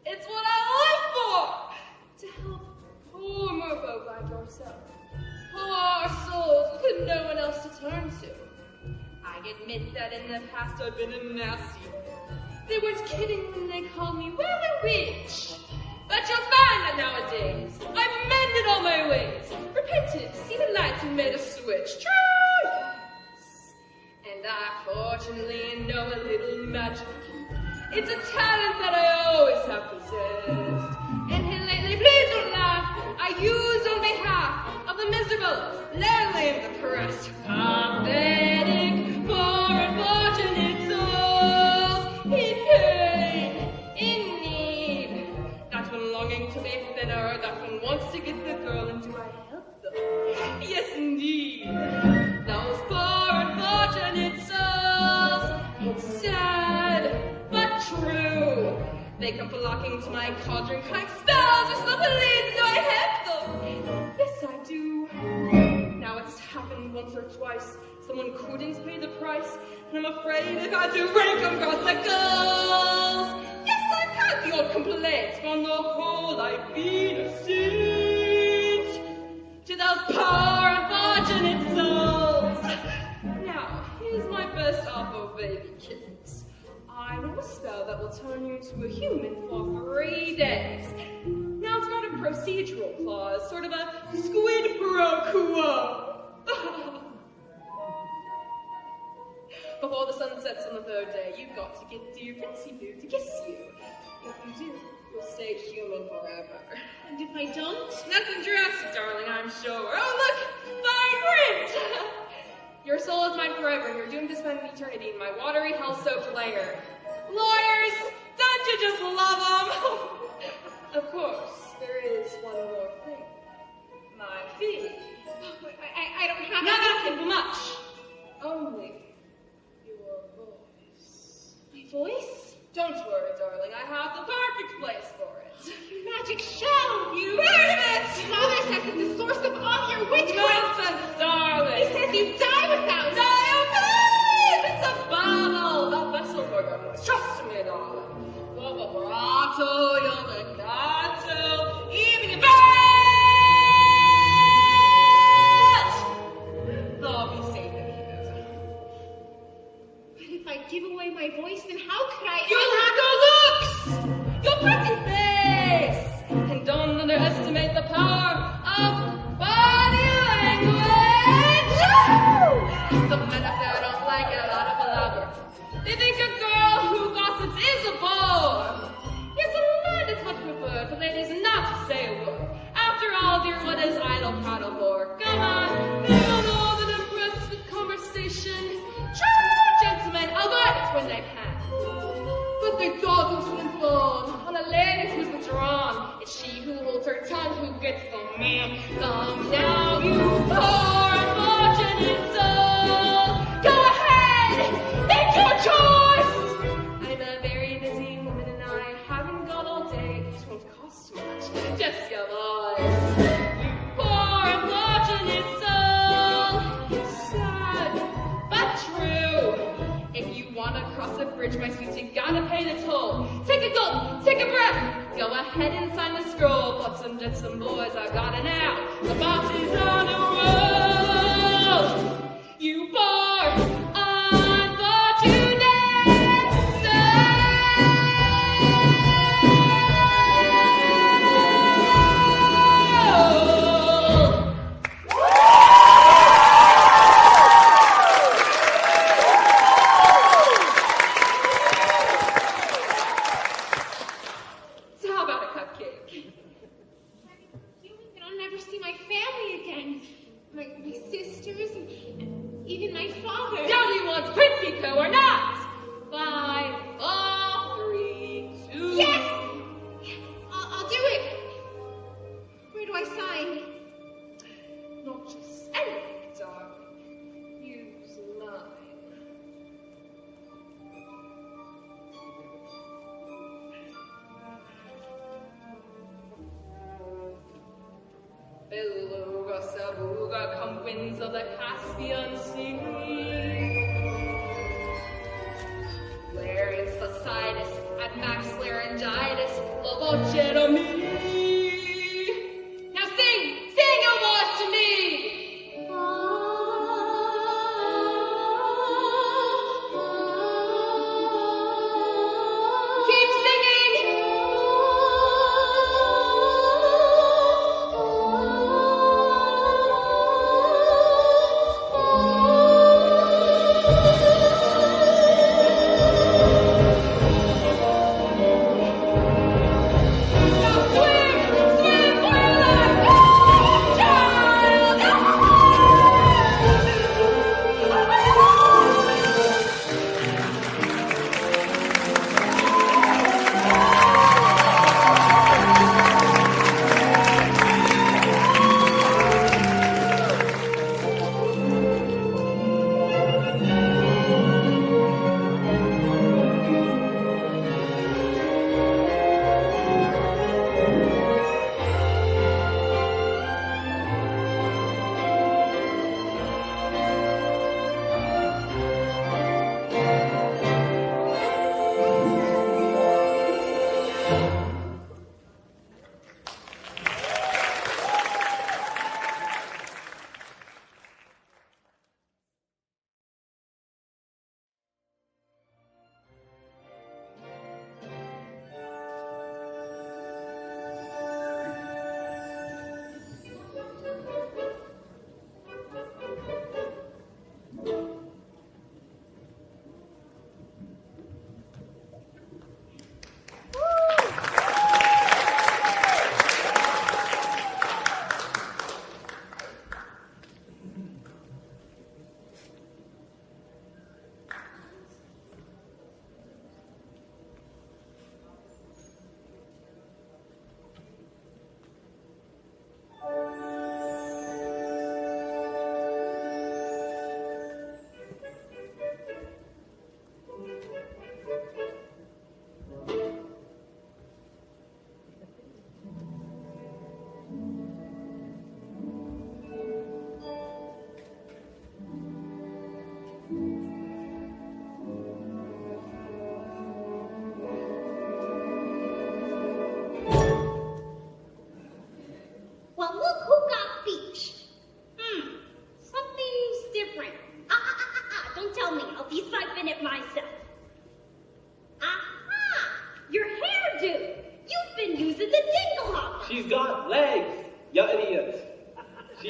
S10: It's what I live for! To help poor merfolk like yourself. Poor souls with no one else to turn to. I admit that in the past I've been a nasty one. They weren't kidding when they called me well a witch. But you'll find that nowadays I've mended all my ways, repented, seen the light and made a switch. True, yes. And I fortunately know a little magic. It's a talent that I always have possessed. And lately, please don't laugh, I use on behalf of the miserable, lowly, and the oppressed, pathetic, poor, unfortunate souls in pain, in need. That one longing to be thinner, that one wants to get the girl, and do I help them? Yes, indeed. Those poor, unfortunate souls. It's sad, but true. They come flocking to my cauldron, crying spells or so please, do I help them? Yes, I do. Now it's happened once or twice. Someone couldn't pay the price, and I'm afraid if I do rank across the goals. Yes, I've had the odd complaints, but on the whole I've been a saint to those poor unfortunate souls. Now, here's my best offer, baby kittens. I know a spell that will turn you into a human for 3 days. Now, it's not a procedural clause, sort of a squid pro quo. Before the sun sets on the 3rd day, you've got to get dear Princey Boo to kiss you. If you do, you'll stay human forever.
S8: And if I don't?
S10: Nothing drastic, darling, I'm sure. Oh, look! Fine print! Your soul is mine forever. You're doomed to spend eternity in my watery, hell-soaked lair. Lawyers, don't you just love them? Of course, there is one more thing.
S5: my fee.
S10: I don't have
S5: Not
S10: any-
S5: asking for much. Only your voice.
S10: My voice?
S5: Don't worry, darling. I have the perfect place for it.
S10: Your magic shell!
S5: You heard it!
S10: Father says it's the source of all your witchcraft!
S5: Nonsense, darling.
S10: He says you die without it!
S5: It's a bottle, a vessel for your voice. Trust me, darling. Your vibrato, your legato, even your bat. I'll be safe if you do.
S10: But if I give away my voice, then how could I...
S5: You'll have your looks, your pretty face, and don't underestimate the power of body language. The men up there don't like it out of a lover. They think a girl who gossips is a bore. Yes, a man is much preferred for ladies not to say a word. After all, dear, what is idle prattle for? Come on, they don't know that impressed with conversation. True gentlemen, avoid it when they can. But the dog who's been blown, on a lady who's withdrawn. It's she who holds her tongue, who gets the man. Come now, you poor unfortunate soul. Go ahead, make your choice. I'm a very busy woman and I haven't got all day. It won't cost much, just your voice. You poor unfortunate soul. Sad, but true. If you wanna cross a bridge, my sweet, you gotta pay the toll. Take a gulp, take a breath. Go ahead and sign the scroll. But some Jetson boys, I gotta now. The box is on a roll. You poor unfortunate soul. So how about a cupcake?
S10: You mean that I'll never see my family again? My sisters, and even my father.
S5: Tell me wants Princico or not? 5, 4, 3, 2.
S10: Yes! I'll do it! Where do I sign?
S5: Not just anything, darling. Use mine. Beluga, Sabuga, come winds of the Caspian Sea. Larynx, fasciitis, and max laryngitis, lobotomy. Now sing your voice to me. Keep singing. Now swing.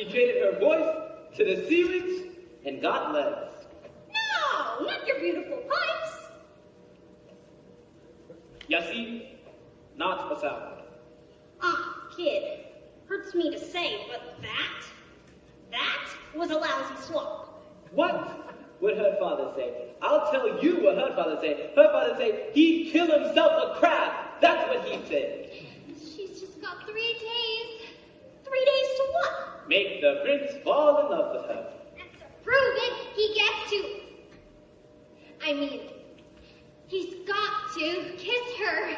S4: She traded her voice to the seaweeds and got legs.
S2: No, not your beautiful pipes.
S4: You see, not a sound.
S2: Kid, hurts me to say, but that was a lousy swap.
S4: What would her father say? I'll tell you what her father say. Her father say he'd kill himself a crab. That's what he'd say.
S2: She's just got 3 days. 3 days to what?
S4: Make the prince fall in love with her.
S2: And to prove it, he gets to... I mean, he's got to kiss her.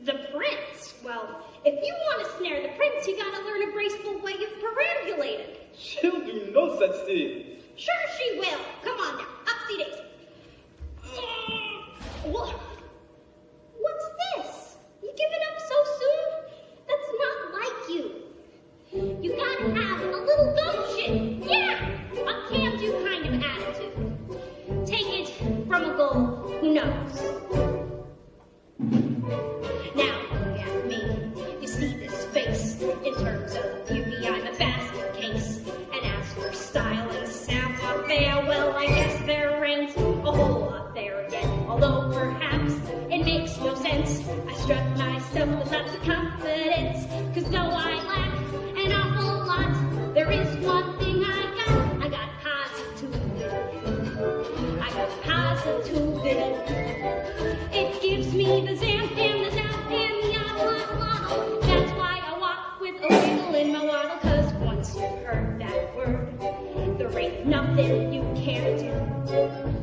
S2: The prince. Well, if you want to snare the prince, you gotta learn a graceful way of perambulating.
S4: She'll do no such thing.
S2: Sure she will. Come on now, upsy daisy. What? What's this? You give it up so soon? That's not like you. You gotta have a little gumption. Yeah, a can-do kind of attitude. Take it from a goal who knows. Now look at me. You see this face? In terms of beauty, I'm a basket case. And as for style and savoir-faire, well, I guess there ain't a whole lot there yet. Although perhaps it makes no sense. I strut myself with lots of confidence. 'Cause though I lack an awful lot, there is one thing I got. I got positivity. I got positivity. It gives me the zamp and the zap and the odd-lot-lottle. That's why I walk with a wiggle in my waddle. 'Cause once you've heard that word, there ain't nothing you can't do.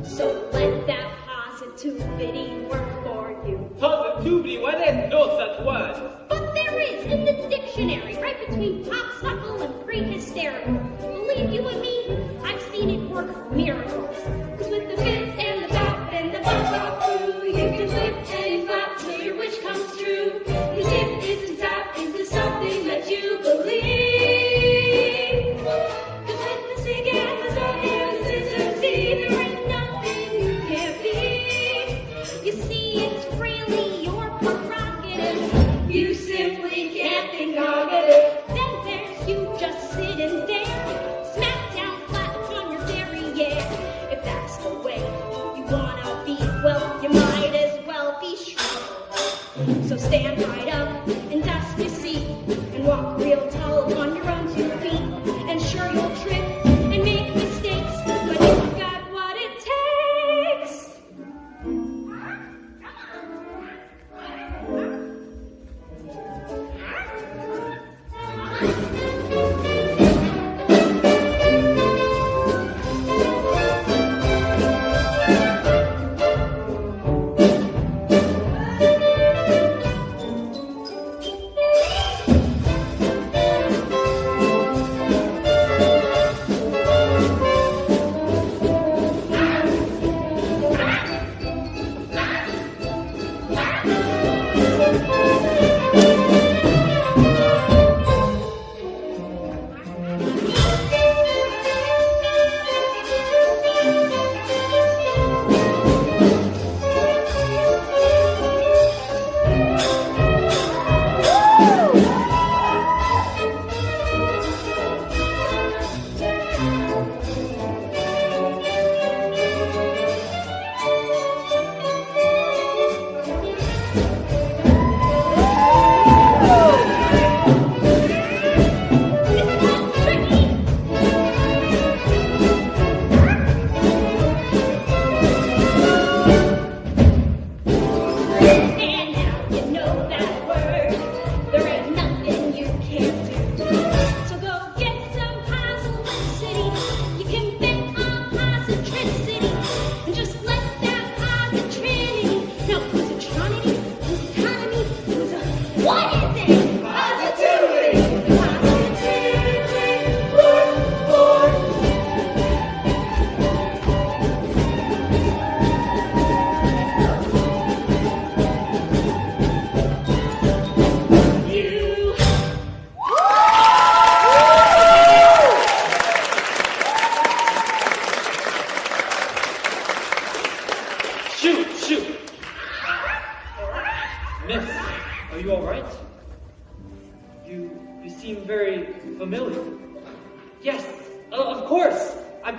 S2: So let that positivity work for you.
S4: Positivity? Why there's no such word?
S2: But there is in the dictionary, right between popsicle and pre-hysterical. Believe you and me, I've seen it work miracles. 'Cause with the bit and the bop and the bop-bop-boo, you can flip and flop till your wish comes true. 'Cause if it's a tap into something that you believe. 'Cause with the sig and the zog and the scissors, there ain't nothing you can't be. You see, it's really your prerogative. You simply can't think negative. Then there's you just sitting there, smack down flat on your derriere.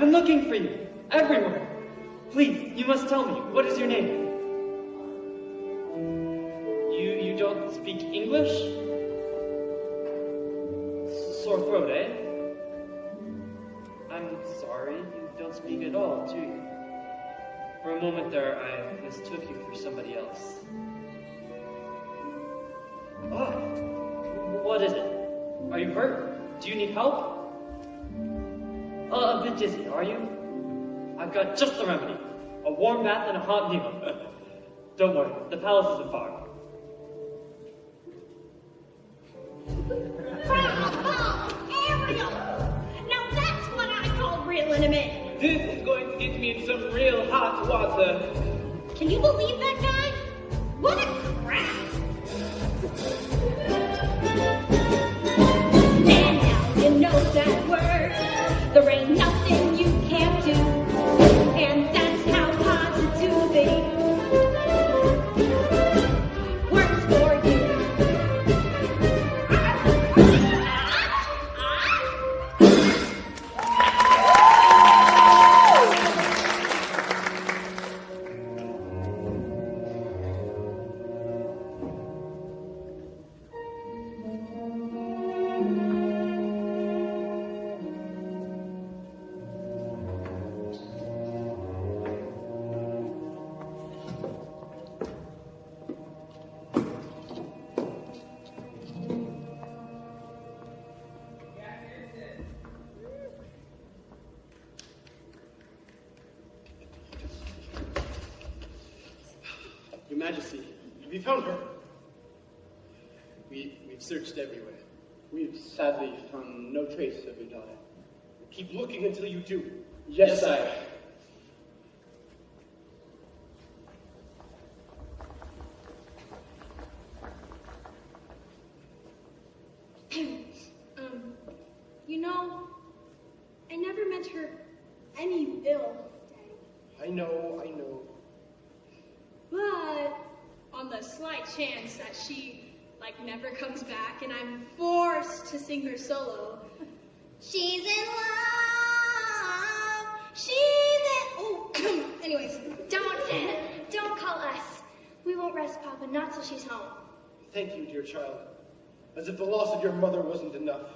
S1: been looking for you, everywhere. Please, you must tell me, what is your name? You don't speak English? Sore throat, eh? I'm sorry, you don't speak at all, do you? For a moment there, I mistook you for somebody else. Oh, what is it? Are you hurt? Do you need help? A bit dizzy, are you? I've got just the remedy. A warm bath and a hot meal. Don't worry, the palace isn't far.
S2: Ariel! Now that's what I call reeling him in.
S9: This is going to get me in some real hot water.
S2: Can you believe that guy? What a crap! And now you know that word. There ain't nothing you can't do. And that's how positively works for you.
S6: Your Majesty, have you found her? We've searched everywhere. We've sadly found no trace of your daughter. Keep looking until you do. Yes, sire.
S10: You know, I never meant her any ill, Daddy.
S6: I know.
S10: But on the slight chance that she, never comes back and I'm forced to sing her solo. She's in love. She's in... Oh, anyways,
S2: Don't call us. We won't rest Papa, not till she's home.
S6: Thank you, dear child. As if the loss of your mother wasn't enough.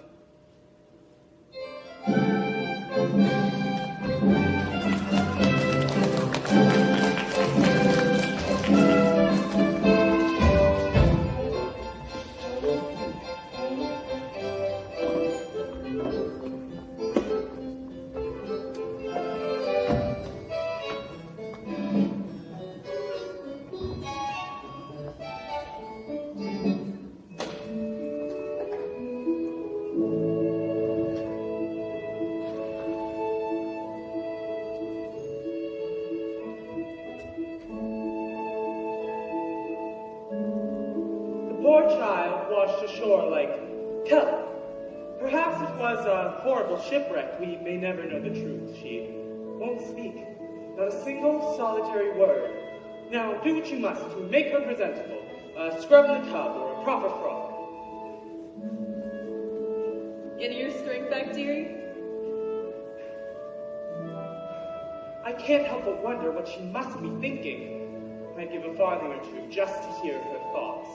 S9: Poor child washed ashore like Kelly. Perhaps it was a horrible shipwreck. We may never know the truth. She won't speak. Not a single solitary word. Now, do what you must to make her presentable. A scrub in the tub or a proper frog.
S5: Getting your strength back, dearie?
S9: I can't help but wonder what she must be thinking. I'd give a farthing or two just to hear her thoughts.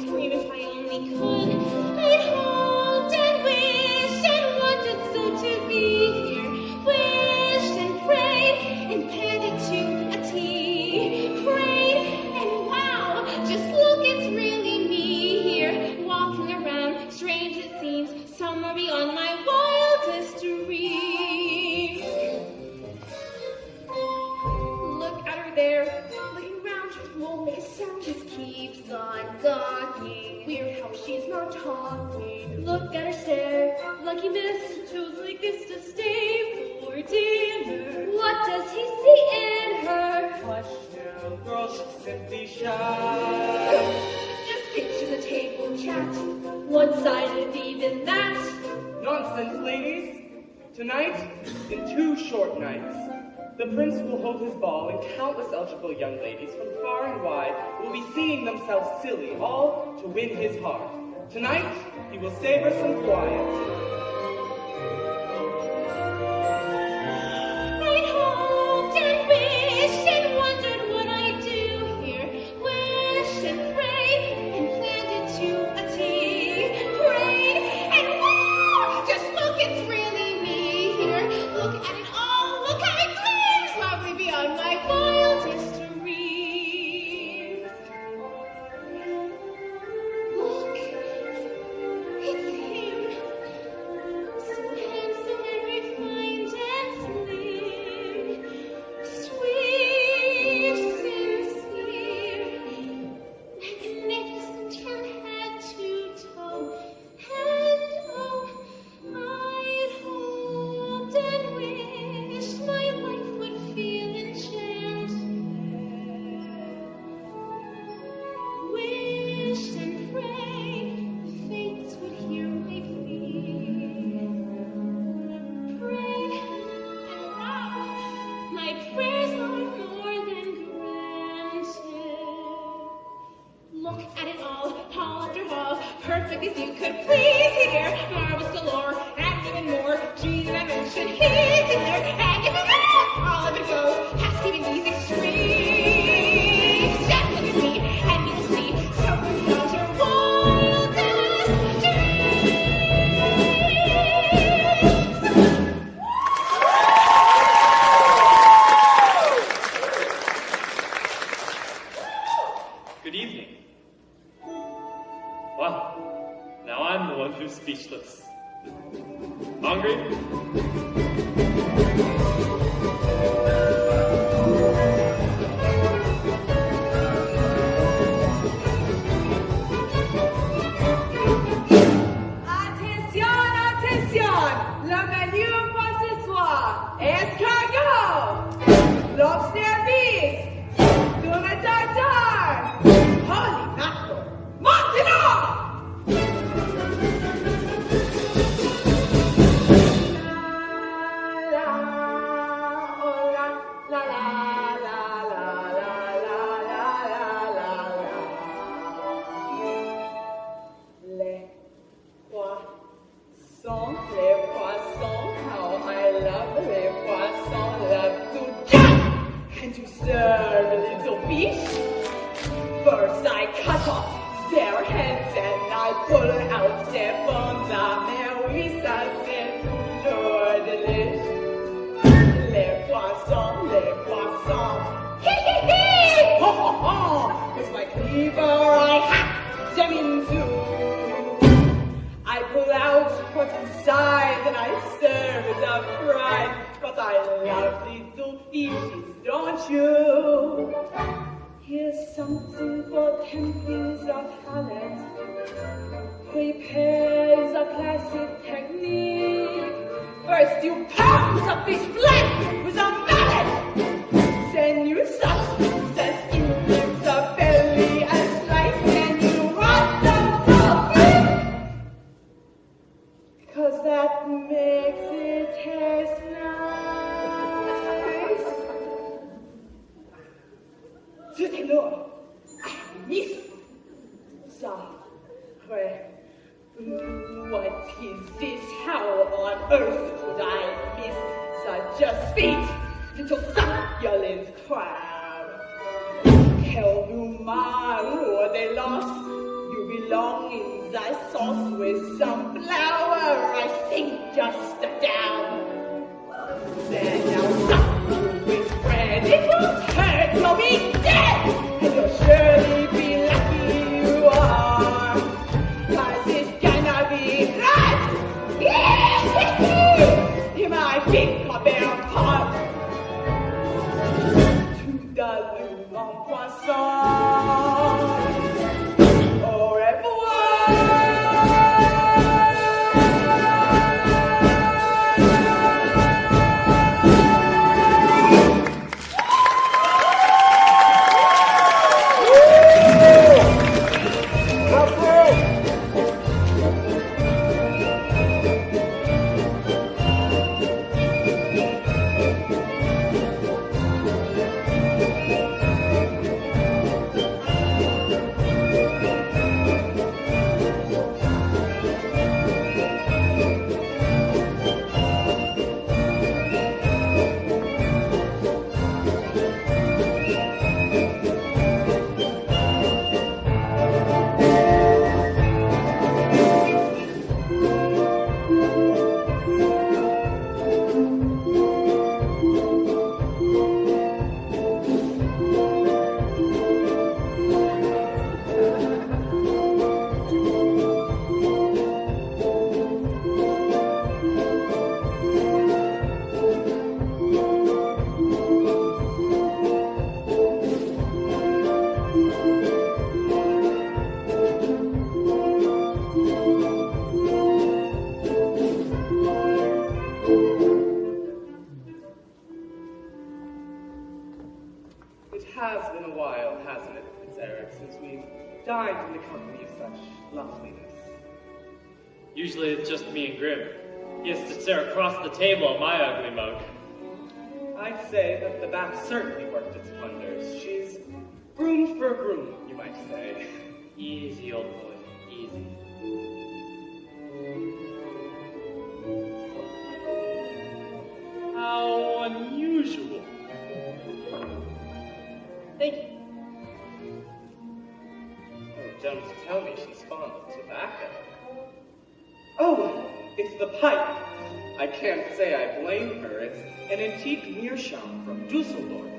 S7: Scream if I only could.
S5: weird how she's not talking. Look at her stare. Lucky miss chose like this to stay for dinner. What does he see in her?
S9: Hush now, girl, she's simply shy.
S5: Just picture the table chat. One-sided even that.
S9: Nonsense, ladies. Tonight, in 2 short nights, the prince will hold his ball, and countless eligible young ladies from far and wide will be seeing themselves silly, all to win his heart. Tonight, he will savor some quiet.
S8: I hoped and wished and wondered what I'd do here. Wished and prayed and planned it to a T. Prayed and wow! Just look, it's really me here. Look at it all, look how it gleams, lovely beyond my wildest dreams. Look, it's him. So handsome and refined and slim, sweet, sincere, magnificent from head to toe. And oh, I'd hoped and wished my life would feel enchanted. Wished and prayed the fates would hear my plea. Prayed and wow, my prayers are more than granted. Look at it all, hall after hall, perfect as you could please here. Marbles galore, and even more. Gene and I mentioned he's in there, and even more. All of it goes, past even these extremes. Just look at me, and you'll see something beyond your wildest dreams.
S1: Good evening. Wow, now I'm the one who's speechless. Hungry?
S10: Attention, attention! Le menu pour ce soir. Escargot, lobster beef, tuna tartare, holy mackerel, Montenegro! Les poissons, how I love les poissons, love to catch and to serve a little fish. First I cut off their heads and I pull out their bones. Mais oui, ça c'est toujours delish. Les poissons, hee hee hee! Ho ho ho! With my cleaver I hack them in two. I pull out what's inside and I serve it up fried. But I love little fishes, don't you? Here's something for tempting the palate. Prepares a classic technique. First you pound the fish flat with a mallet. Then you suck the skin with the belly and slice and you rub some salt in. 'Cause that makes it taste nice. Zut-alors, Miss Sacre, what is this? How on earth could I miss such a sweet little succulent crab? Quel numéro they lost? You belong in thy sauce with some flour, I think just a dab. Then I'll suck you with bread, it won't hurt, you'll be dead, and you'll surely be lucky you are, 'cause it's gonna be hot, in my big bear pot. To the Loup en Poisson. Au revoir.
S9: loveliness.
S1: Usually it's just me and Grim. He has to stare across the table at my ugly mug.
S9: I'd say that the bath certainly worked its wonders. She's groomed for a groom, you might say.
S1: Easy, old boy, easy. How unusual.
S4: Thank you.
S9: Oh, don't tell me she's fond of tobacco. Oh, it's the pipe. I can't say I blame her. It's an antique meerschaum from Dusseldorf.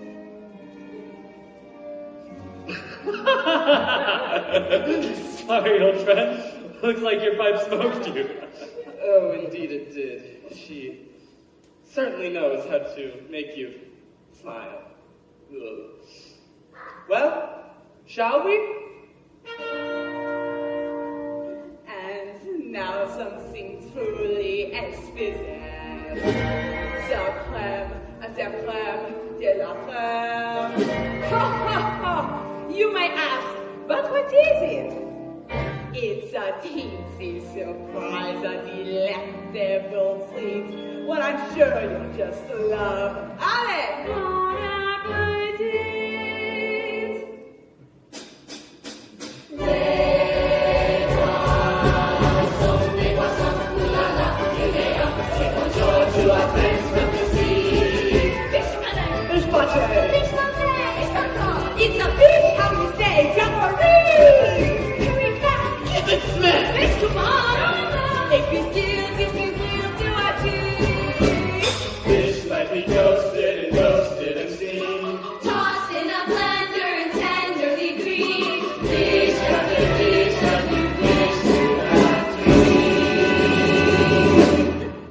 S1: Sorry, old friend. Looks like your pipe smoked you.
S9: Oh, indeed it did. She certainly knows how to make you smile. Ugh. Well, shall we?
S5: And now something truly exquisite. The crème de la crème. Ha ha ha! You may ask, but what is it? It's a teensy surprise, a delectable treat. Well, I'm sure you'll just love. Allez, bon appétit!
S6: Fish pate!
S5: It's a fish, how you say, jamboree! Here we go!
S6: Give it smack!
S5: Fish, come on! If you still, do I do?
S3: Fish might be toasted and roasted and steamed.
S7: Tossed in a blender and tenderly green. Fish from the beach, a new fish to have to eat.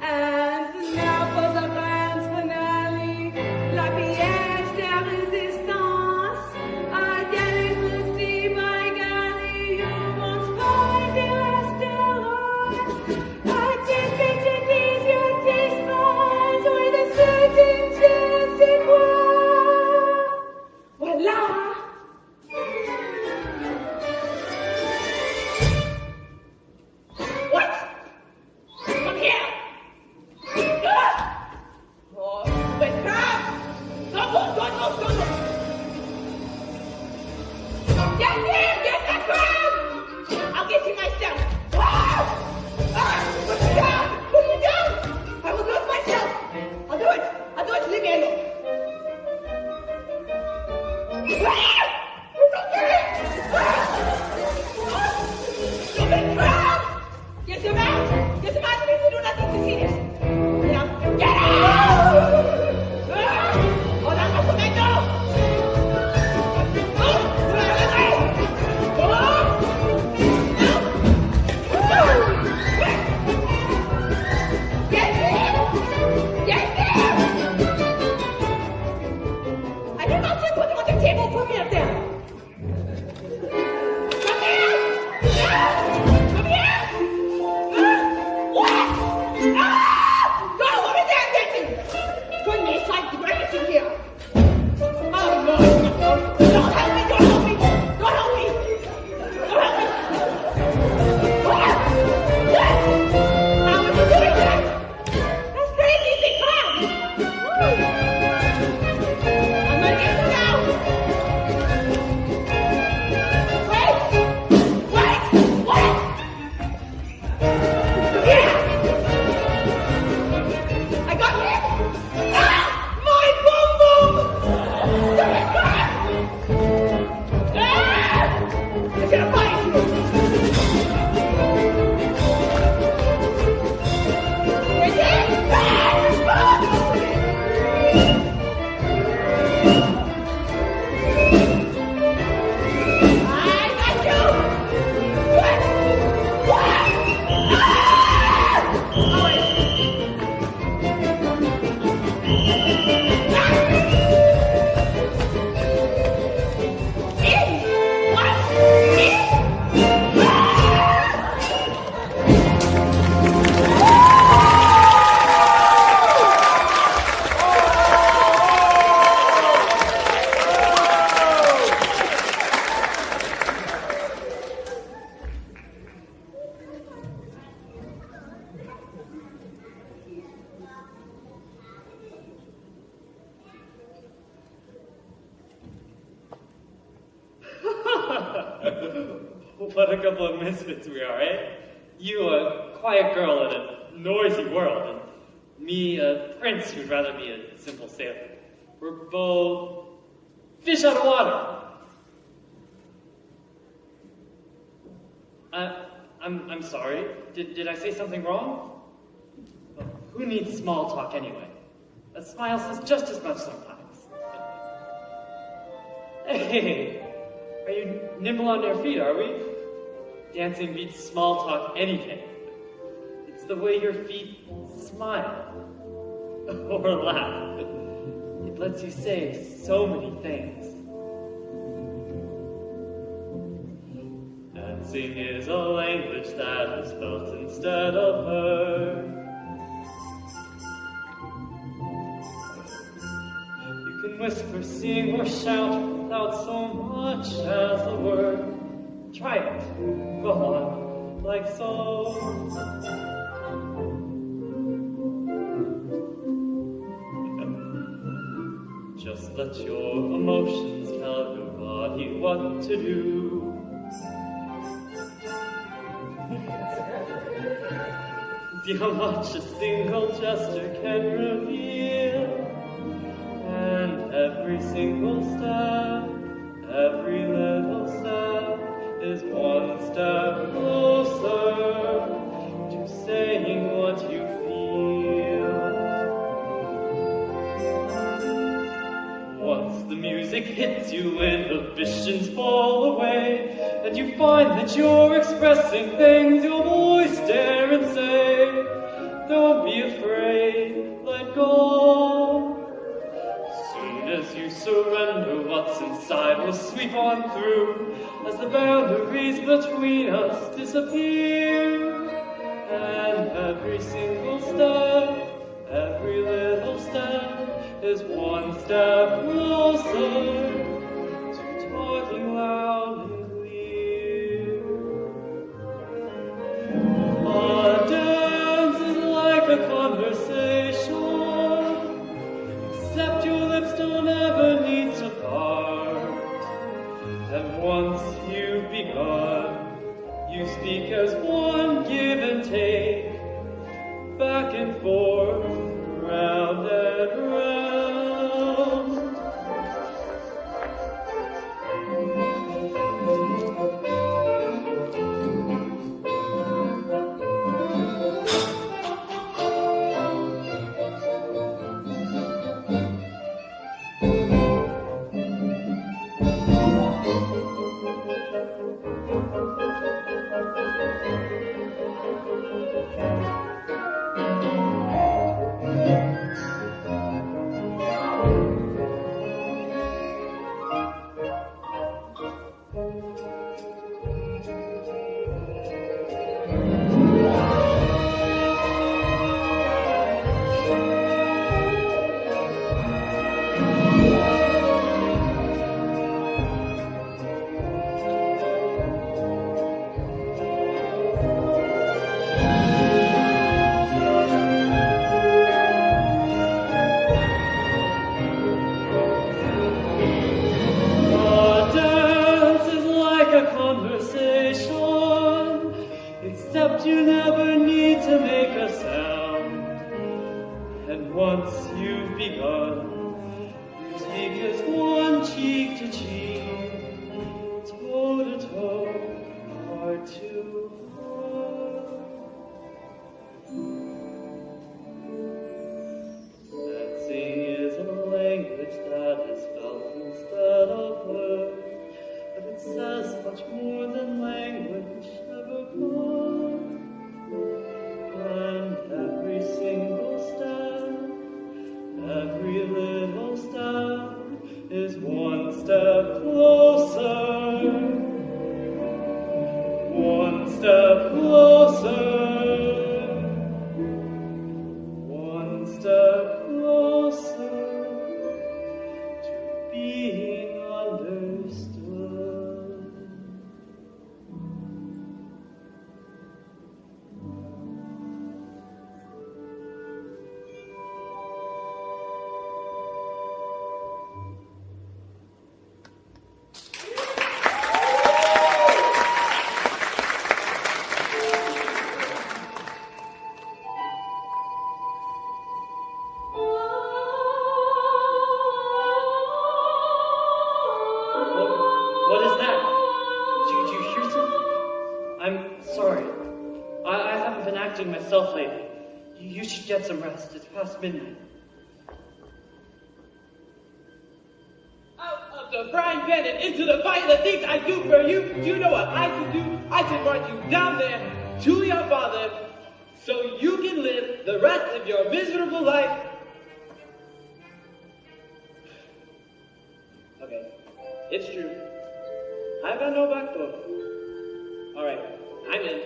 S5: And now for the grand finale, la pièce de résistance. Again, we'll see my galley, you won't find the restaurant. I think it is your taste buds with a certain je ne sais quoi. Voila! What? Come here! Oh, the crab! No, no, no, no, no, no! Get here! Get that crab! I'll get you myself! Ah! Ah! Put me down! Put me down! I will do it myself! I'll do it! I'll do it! Leave me alone! Ah! It's okay! Ah! Ah! Stupid crab! Get him out! Get him out! He needs to do nothing to see this! Now, get out! Ah! Hold on, Mr. Mango! Oh! Where am I? Oh! No! Get him! Get him! I did not just put him on the table. Put me up there. Come here! Ah! Come here! Ah! What? Ah!
S1: What a couple of misfits we are, eh? You, a quiet girl in a noisy world, and me, a prince who'd rather be a simple sailor. We're both fish out of water. I'm sorry. Did I say something wrong? Well, who needs small talk anyway? A smile says just as much sometimes. Hey, are you nimble on your feet, are we? Dancing beats small talk any day. It's the way your feet smile or laugh. It lets you say so many things. Dancing is a language that is felt instead of heard. You can whisper, sing, or shout without so much as a word. Try it. Go on, like so. Just let your emotions tell your body what to do. See how much a single gesture can reveal. And every single step, every little step, is one step closer to saying what you feel. Once the music hits you, inhibitions fall away, and you find that you're expressing things your voice dare and say. Don't be afraid, let go. Soon as you surrender, what's inside will sweep on through, as the boundaries between us disappear. And every single step, every little step, is one step closer to talking loud and clear. A dance is like a conversation, except your lips don't ever need to part. And once you've begun, you speak as one, give and take, back and forth, round and round. Except you never need to make a sound. And once you've begun, you speak as one, cheek to cheek, toe to toe, heart to heart. Dancing is a language that is felt instead of heard, but it says much more than language ever could. And every single step, every little step, is one step closer, one step closer, one step closer to being understood. I haven't been acting myself lately. You should get some rest. It's past midnight.
S4: Out of the frying pan and into the fire, the things I do for you. Do you know what I should do? I should run you down there to your father so you can live the rest of your miserable life. Okay, it's true. I've got no backbone. Alright, I'm in.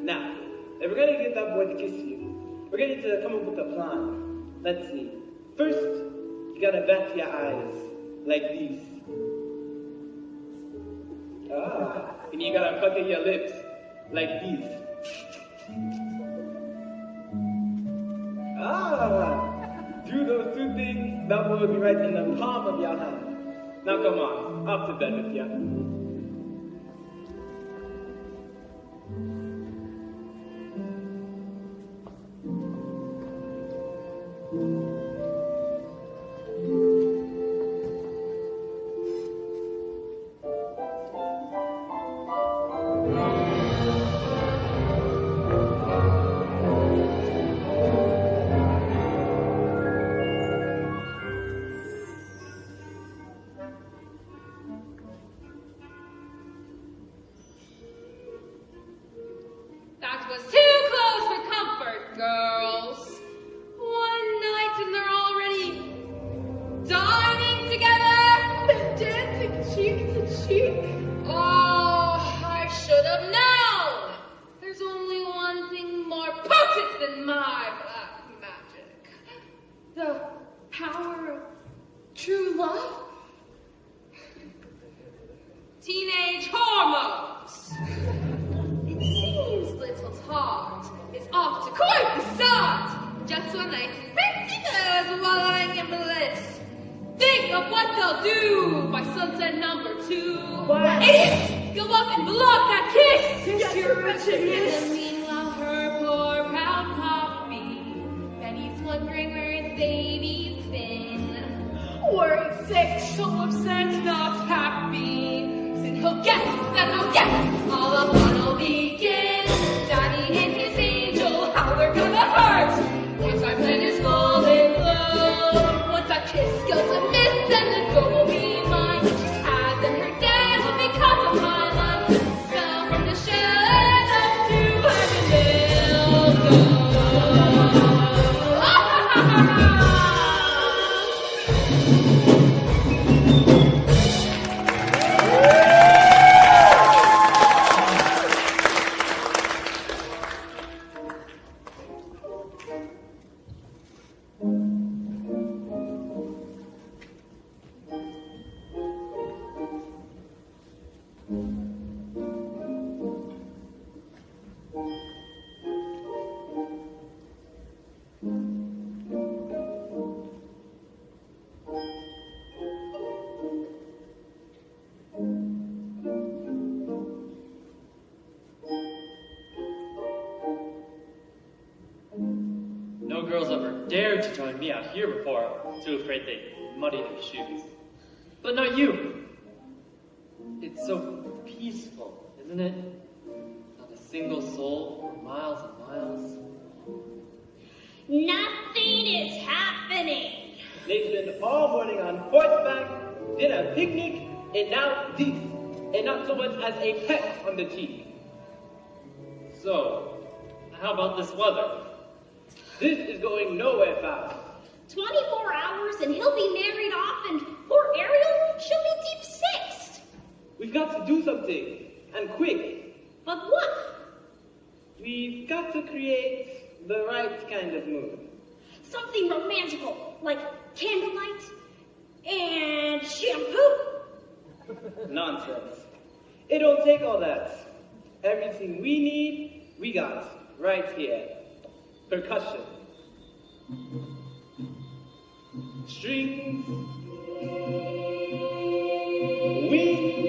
S4: Now, if we're gonna get that boy to kiss you, we're gonna need to come up with a plan. Let's see. First, you gotta bat your eyes like these. And you gotta pucker your lips like these. Do those two things, that boy will be right in the palm of your hand. Now come on, up to bed with you.
S5: That was too close for comfort, girls. One night and they're already dining together and dancing cheek to cheek. Oh, I should have known. There's only one thing more potent than my black magic. The power of true love. Teenage hormones. It seems little Tart is off to quite the start. Just one night in fancy clothes, wallowing in bliss. Think of what they'll do by sunset number 2.
S4: What?
S5: Idiots! Go up and block that kiss!
S10: Yes, Your Wretchedness.
S5: And meanwhile, her poor proud poppy, Benny's wondering where his baby's been.
S10: Worried sick.
S5: So upset, not happy. Soon he'll guess, then he'll guess. All the fun will begin. Daddy and his angel, how they're gonna hurt. Once my plan is falling low. Once that kiss goes amiss, then the girl will be mine. She's had, then her dad will be caught of my love. Fell from the shadow to heaven they'll go.
S1: No girls ever dared to join me out here before, too afraid they'd muddy their shoes. But not you. It's so peaceful, isn't it? Not a single soul for miles and miles.
S2: Nothing is happening.
S4: They spend all morning on horseback, did a picnic, and now this, and not so much as a peck on the cheek.
S1: So, how about this weather?
S4: This is going nowhere fast.
S2: 24 hours and he'll be married off, and poor Ariel, she'll be deep sixed.
S4: We've got to do something, and quick.
S2: But what?
S4: We've got to create the right kind of mood.
S2: Something romantical, like candlelight and shampoo.
S4: Nonsense. It don't take all that. Everything we need, we got right here. Percussion. Strings. Wings.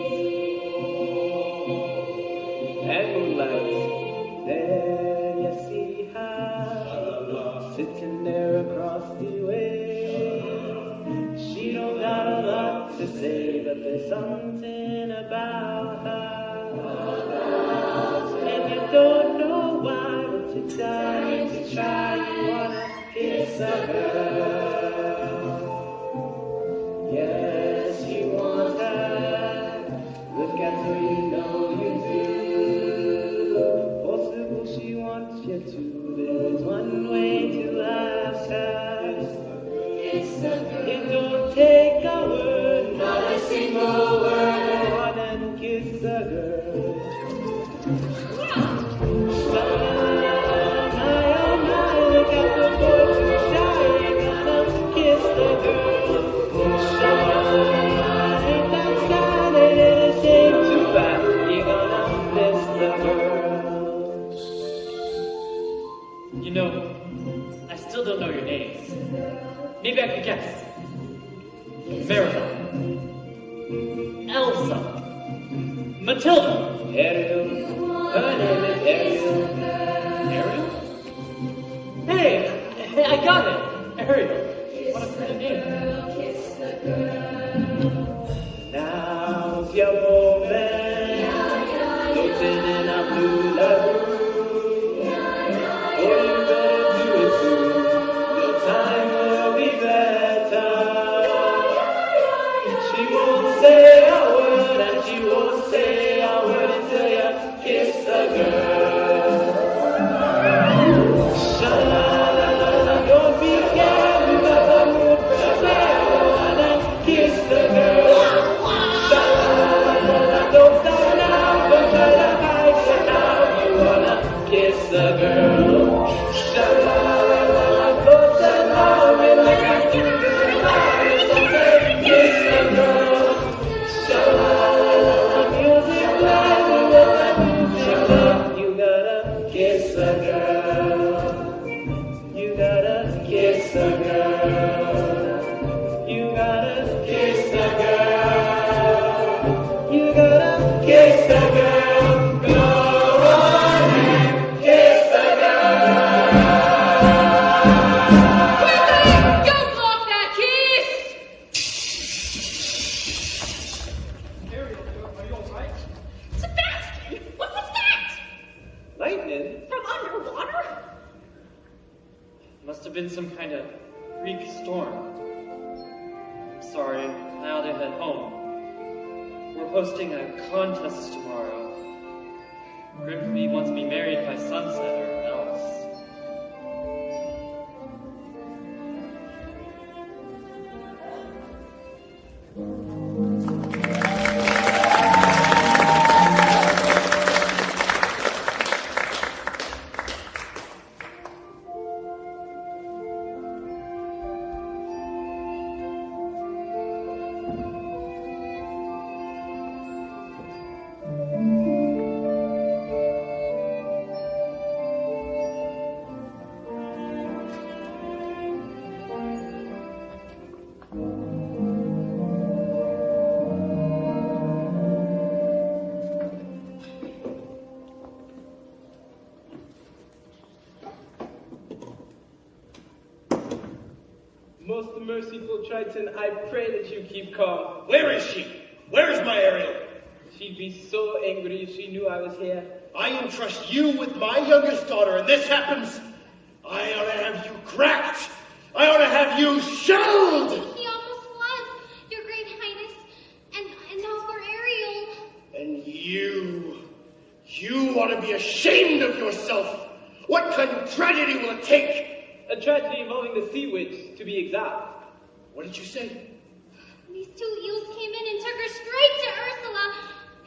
S4: And moonlight. There you see her, sitting there across the way. She don't got a lot to say, but there's something about her
S9: dying to try, you wanna kiss a girl. Yes, you want her. Look at her, you know you do. Possible she wants you to. There is one way to ask her.
S7: Kiss a girl.
S9: It don't take a word,
S7: Not a single word.
S9: Go on and kiss a girl. Look at the boy too shy, ain't gonna kiss the girl. Shy, ain't that sad, ain't it a shame too bad, you're gonna miss the girl.
S1: You know, I still don't know your names. Maybe I could guess. Maribel. Elsa. Matilda.
S9: Ariel, her name is Ariel.
S1: Ariel? Hey, I got it. Ariel. What a pretty name.
S9: Now's your moment, floating in a blue lagoon. Oh, you better do it soon, your time will be better. She won't say a word, and she won't say a word until you kiss the girl. Sha-la-la-la-la, don't be scared, you got the mood for the play. Go on and kiss the girl. Sha-la-la-la-la, don't stop now, don't try to hide it now. You wanna kiss the girl. Sha-la-la-la-la, don't stand now, and like I do this now. So say, kiss the girl. Sha-la-la-la-la, music plays, and when the music plays, you gotta kiss the girl. You gotta kiss the girl. You gotta kiss the girl. You gotta kiss the girl. Go on and kiss the girl.
S5: Don't block that kiss!
S1: Ariel, are you alright?
S2: Sebastian, what was that?
S9: Lightning?
S2: From underwater?
S1: Must have been some kind of freak storm. I'm sorry, I ought to head home. We're hosting a contest tomorrow. Grimsby wants me married by sunset or else.
S9: Most merciful Triton, I pray that you keep calm.
S6: Where is she? Where is my Ariel?
S9: She'd be so angry if she knew I was here.
S6: I entrust you with my youngest daughter, and this happens. I ought to have you cracked. I ought to have you shelled.
S8: He almost was, Your Great Highness. And now for Ariel.
S6: And you ought to be ashamed of yourself. What kind of tragedy will it take?
S9: A tragedy involving the sea witch, to be exact.
S6: What did you say?
S8: These two eels came in and took her straight to Ursula,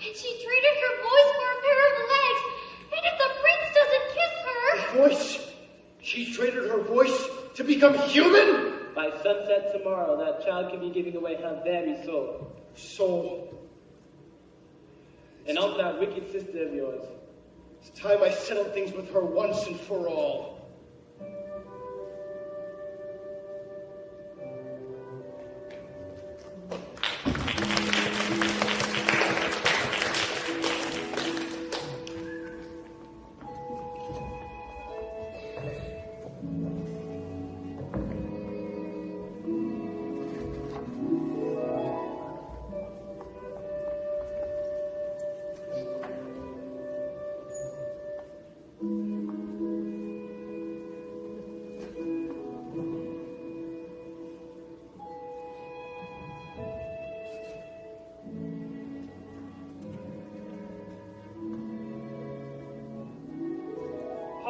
S8: and she traded her voice for a pair of legs. And if the prince doesn't kiss her...
S6: Voice? She traded her voice to become human?
S9: By sunset tomorrow, that child can be giving away her very soul.
S6: Soul.
S9: And also that wicked sister of yours.
S6: It's time I settled things with her once and for all.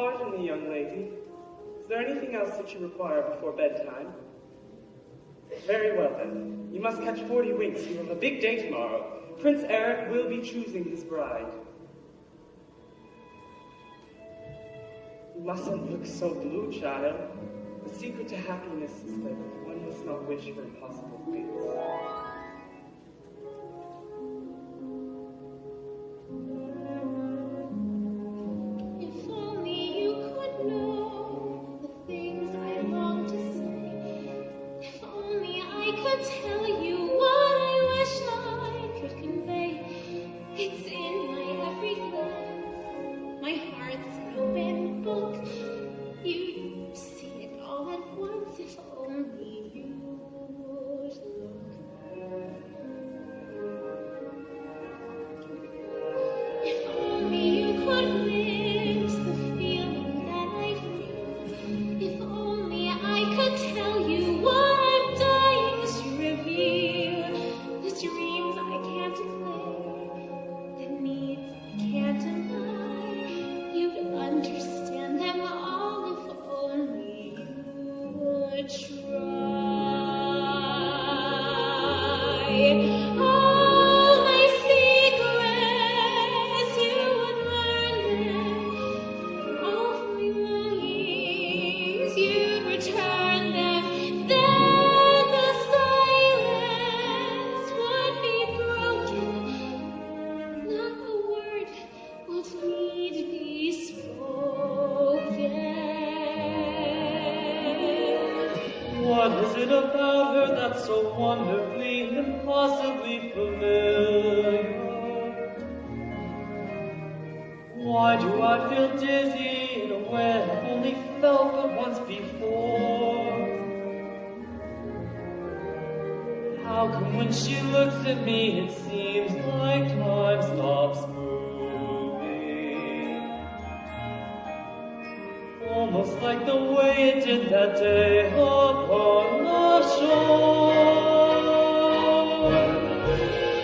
S9: Pardon me, young lady. Is there anything else that you require before bedtime? Very well, then. You must catch 40 winks. You have a big day tomorrow. Prince Eric will be choosing his bride. You mustn't look so blue, child. The secret to happiness is that one must not wish for impossible things.
S8: If only you could know the things I long to say. If only I could tell you what I wish I could convey. It's in my every glance. My heart's an open book. You see it all at once. If only you would look. If only you could mix the feeling that I feel. If only I could tell you what I'm dying to reveal. The dreams I can't declare, the needs I can't deny. You'd understand them all if only you would try. All my secrets, you would learn them. All my longings, you'd return them. Then the silence would be broken. Not a word would need be spoken.
S1: What is it about her that's so wonderfully, impossibly familiar? Why do I feel dizzy in a way I've only felt but once before? How come when she looks at me it seems like time stops moving? Almost like the way it did that day upon the shore.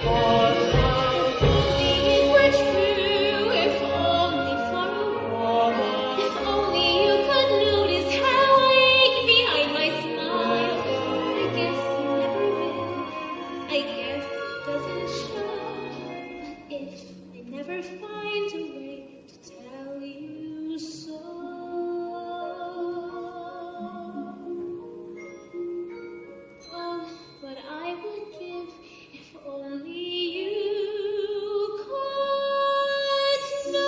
S1: But
S8: If only it were true, if only for a while. If only you could notice how I ache behind my smile. I guess you never will. I guess it doesn't show. But if I never find a way to tell you so. Oh, what I would give if only you could know.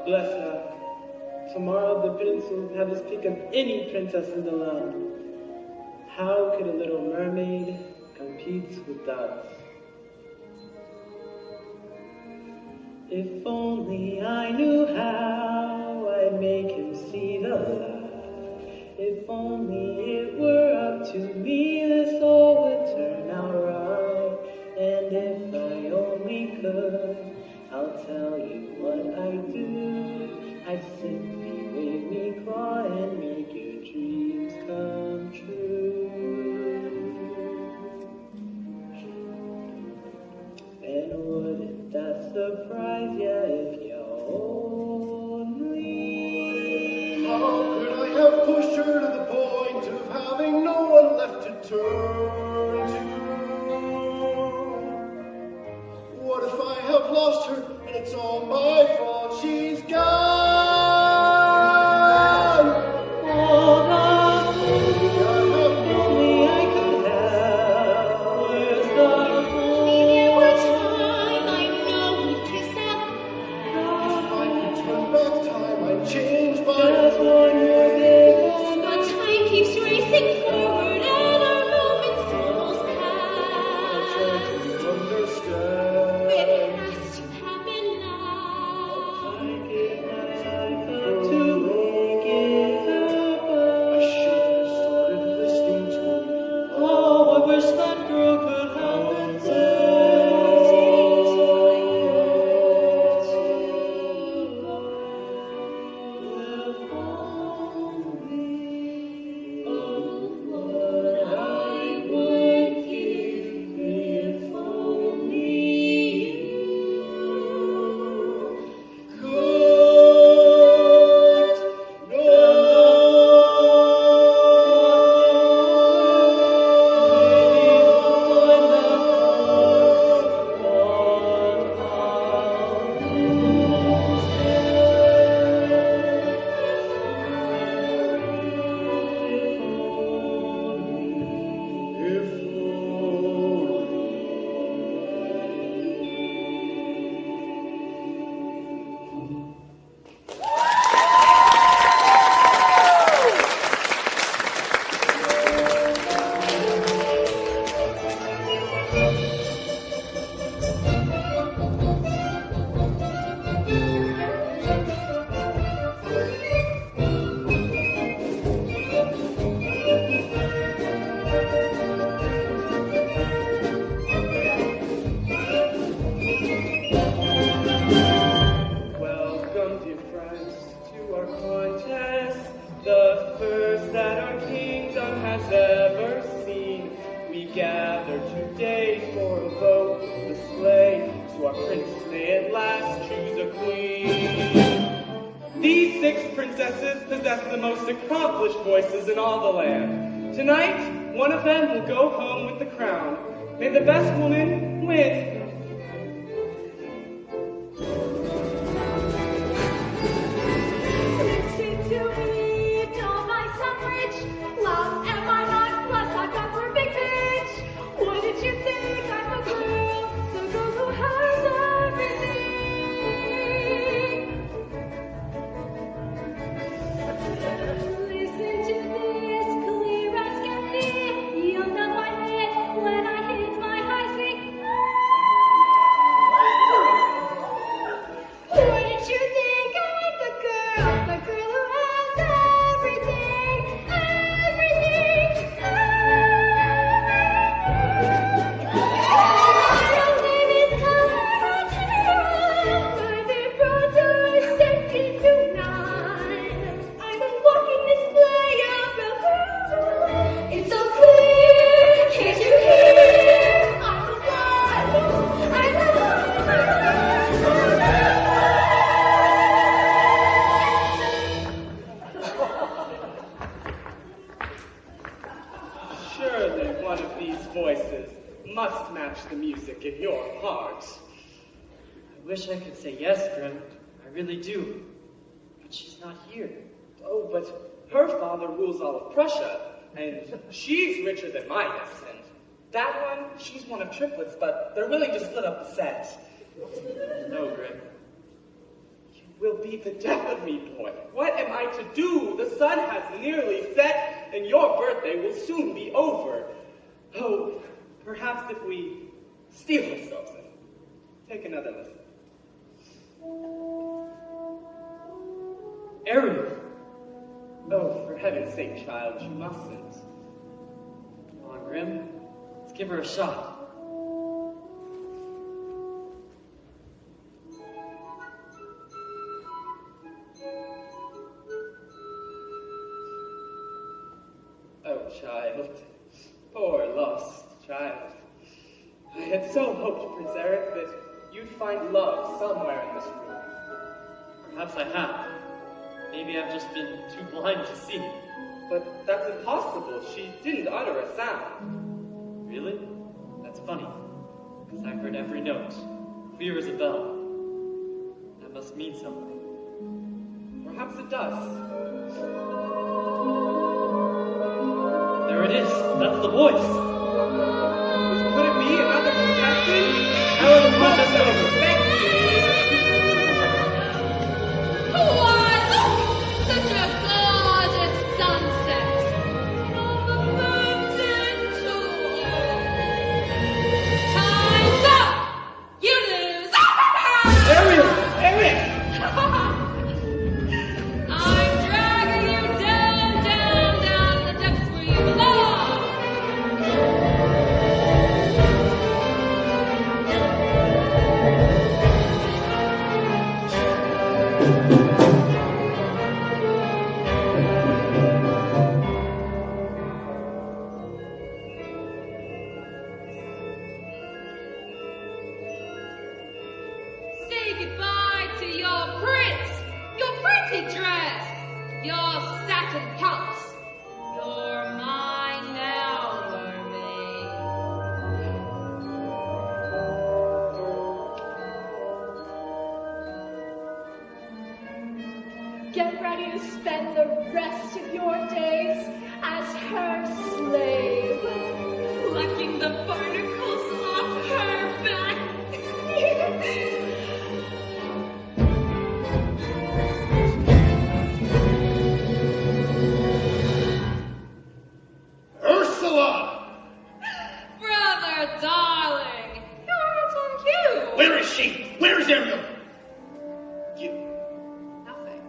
S9: Bless her. Tomorrow the prince will have his pick of any princess in the land. How could a little mermaid compete with that? If only I knew how I'd make him see the light. If only it were up to me, this all would turn out right. And if I only could, I'll tell you what I do. I'd simply wave me claw and make your dreams come true. And wouldn't that surprise ya if you only
S6: How could I have pushed her to the point of having no one left to turn to? What if I have lost her and it's all my fault? She's gone.
S9: only I could have. Where's the
S8: If it were time, I know we'd kiss that
S6: If I could turn back time, I'd change my
S9: just one more day?
S8: But time keeps racing forward and our moments almost pass.
S6: understand.
S8: It has to happen now.
S9: I give myself for contest, the first that our kingdom has ever seen. We gather today for a vote display, so our prince may at last choose a queen. These 6 princesses possess the most accomplished voices in all the land. Tonight, one of them will go home with the crown. May the best woman win.
S7: Listen to me, don't I sound rich? Well, am I not? Plus I've got perfect pitch. What did you think? I'm the girl who has everything. Listen to this, clear as can be. You'll know my head when I hit my high C. What did you think? I'm the girl who has everything, everything, My name is Clara. My dear brother sent me tonight. I'm a walking display of the It's so clear, can't you hear? I'm a Bible, I'm
S9: Surely one of these voices must match the music in your heart.
S1: I wish I could say yes, Grim. I really do. But she's not here.
S9: Oh, but her father rules all of Prussia, and she's richer than Midas, and that one, she's one of triplets, but they're willing to split up the set.
S1: No, Grim.
S9: You will be the death of me, boy. What am I to do? The sun has nearly set, and your birthday will soon be over. Oh, perhaps if we steel ourselves and take another listen.
S1: Ariel!
S9: Oh, for heaven's sake, child, you mustn't.
S1: Come on, Grim. Let's give her a shot.
S9: Oh, child. Poor lost child. I had so hoped, Prince Eric, that you'd find love somewhere in this room.
S1: Perhaps I have. Maybe I've just been too blind to see.
S9: But that's impossible. She didn't utter a sound.
S1: Really? That's funny. Because I've heard every note. Clear as a bell. That must mean something.
S9: Perhaps it does.
S1: There it is. That's the voice.
S9: Could it be another contestant?
S1: Helen Princess
S5: Why, look! Such a gorgeous sunset on the mountain top. Time's up! You lose!
S9: Ariel! Eric!
S5: I'm dragging you down, down, down the depths where you belong. Say goodbye to your prince, your pretty dress, your satin pumps. You're mine now, mermaid.
S7: Get ready to spend the rest of your days as her slave.
S5: Plucking the barnacles off her back.
S6: Ursula!
S5: Brother, darling, your heart's on cue.
S6: Where is she? Where is Ariel?
S5: Nothing.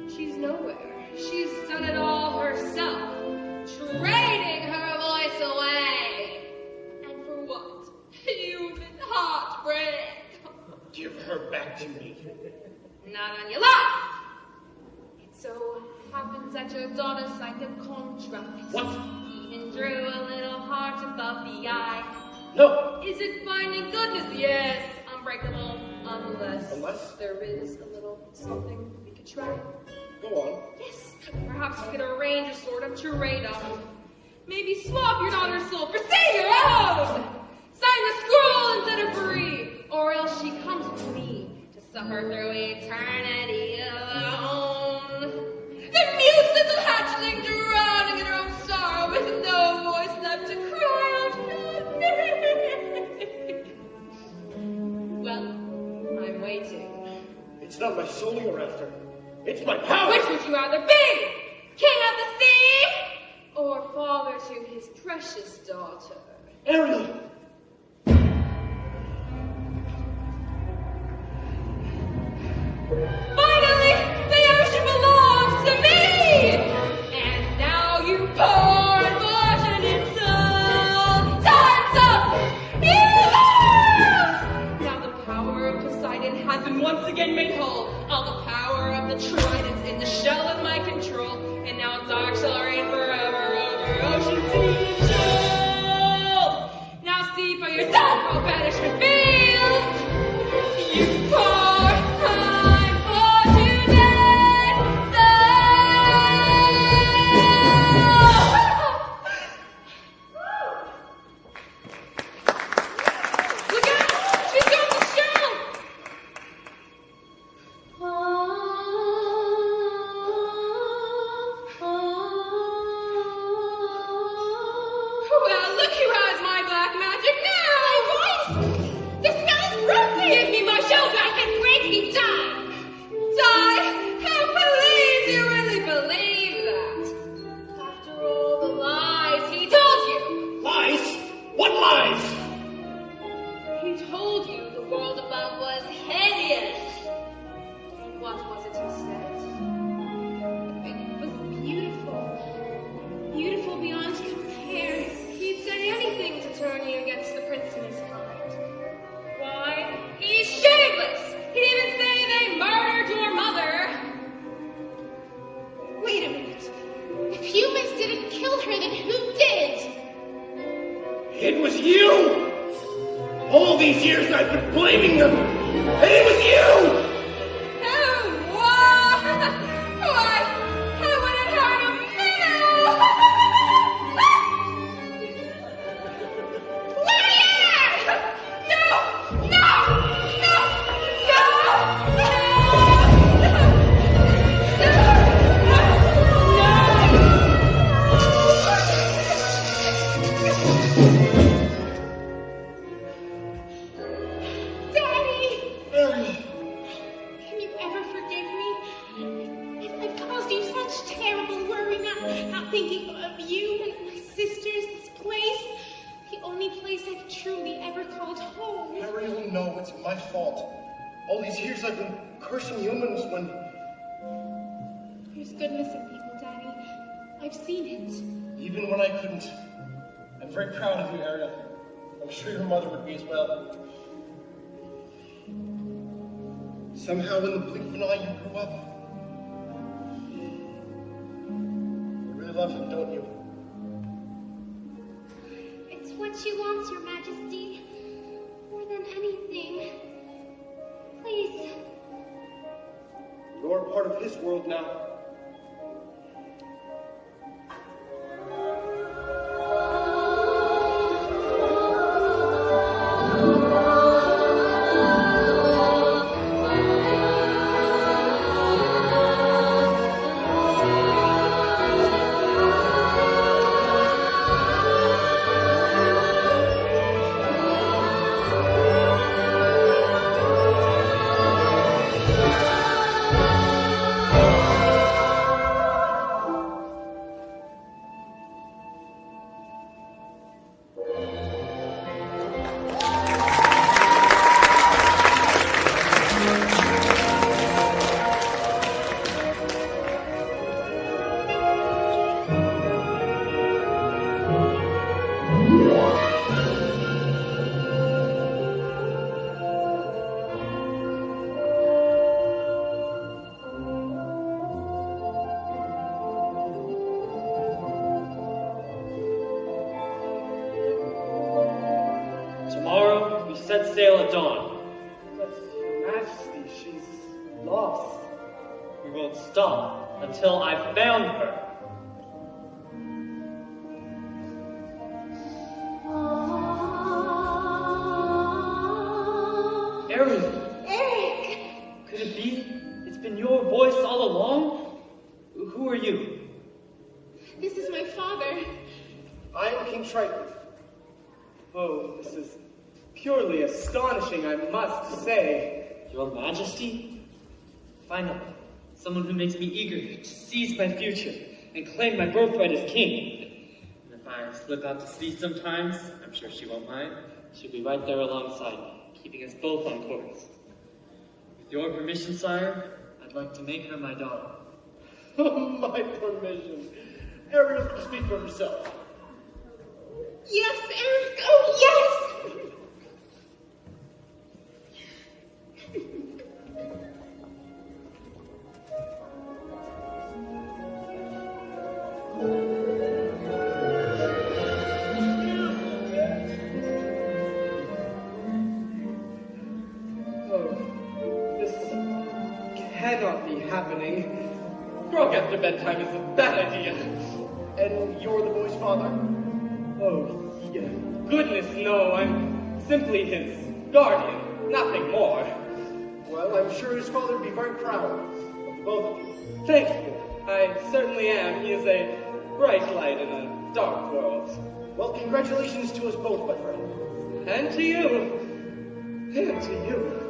S5: She's nowhere. She's done it all herself, trading her voice away. And for what? Human heartbreak.
S6: Give her back to me.
S5: Not on your life. So happens that your daughter signed a contract.
S6: What?
S5: Even drew a little heart above the eye.
S6: No.
S5: Is it finding goodness? Yes. Unbreakable. Unless there is a little something we could try.
S6: Go on.
S5: Yes. Perhaps we could arrange a sort of trade-off. Maybe swap your daughter's soul for say your own. Sign the scroll and set her free. Or else she comes with me to suffer through eternity alone. The mute little hatchling drowning in her own sorrow with no voice left to cry out. Well, I'm waiting.
S6: It's not my soul you're after. It's my power!
S5: Which would you rather be? King of the sea? Or father to his precious daughter?
S6: Ariel!
S5: Finally, the ocean belongs to me! And now you pour and wash in its soul. Time's up! You lose! Now the power of Poseidon has been once again made whole. All the power of the tridents in the shell of my control. And now dark shall reign forever over ocean, sea, and shoal. Now see for yourself how banishment feels. You pour time for today's Look out! She's got the shell! Well, look who has my black magic now! The spell is broken! Give me my shell back and break me die! Die? How please you really believe that? After all the lies he told you!
S6: Lies? What lies?
S5: He told you the world above was hideous. And what was it he said? It was beautiful. Beautiful beyond compare. He'd say anything to turn you against the prince and his kind. Why? He's shameless! He'd even say they murdered your mother!
S8: Wait a minute. If humans didn't kill her, then who did?
S6: It was you! All these years I've been blaming them! And it was you!
S5: Oh, what? Why, I wouldn't hurt a Lydia! No! No! No! Daddy!
S6: Ariel!
S8: Can you ever forgive me? If I've caused you such terrible worry, not thinking of you and my sisters, this place, the only place I've truly ever called home.
S6: Ariel, no, it's my fault. All these years I've been cursing humans when...
S8: There's goodness in people, Daddy. I've seen it.
S6: Even when I couldn't. I'm very proud of you, Ariel. I'm sure your mother would be as well. Somehow in the blink of an eye you grew up. You really love him, don't you?
S8: It's what she wants, Your Majesty. More than anything. Please.
S6: You're part of his world now.
S1: sail at dawn.
S9: But, Your Majesty, she's lost.
S1: We won't stop until I've found her. Ariel!
S2: Eric!
S1: Could it be? It's been your voice all along? Who are you?
S2: This is my father.
S6: I am King Triton.
S9: Oh, this is purely astonishing, I must say.
S1: Your Majesty? Finally, someone who makes me eager to seize my future and claim my birthright as king. And if I slip out to sea sometimes, I'm sure she won't mind. She'll be right there alongside me, keeping us both on course. With your permission, sire, I'd like to make her my daughter.
S6: My permission. Ariel can speak for herself.
S2: Yes, Eric! Oh, yes!
S9: Cannot be happening. Grog after bedtime is a bad idea.
S6: And you're the boy's father?
S9: Oh, yeah. Goodness, no. I'm simply his guardian, nothing more.
S6: Well, I'm sure his father would be very proud of the both of you.
S9: Thank you. I certainly am. He is a bright light in a dark world.
S6: Well, congratulations to us both, my friend.
S9: And to you. And to you.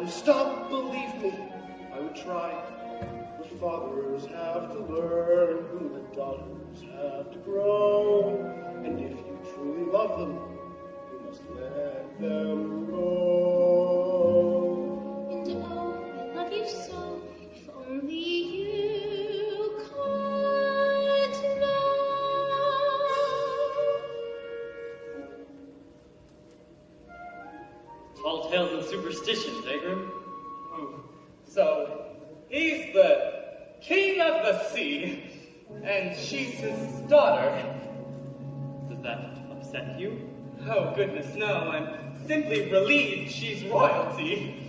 S6: Stop, believe me, I would try. The fathers have to learn, and the daughters have to grow. And if you truly love them, you must let them go.
S8: And oh, I love you so, if only you could know.
S1: Tall tales and superstitions, eh, Grim?
S9: So, he's the king of the sea, and she's his daughter.
S1: Does that upset you?
S9: Oh, goodness, no. I'm simply relieved she's royalty.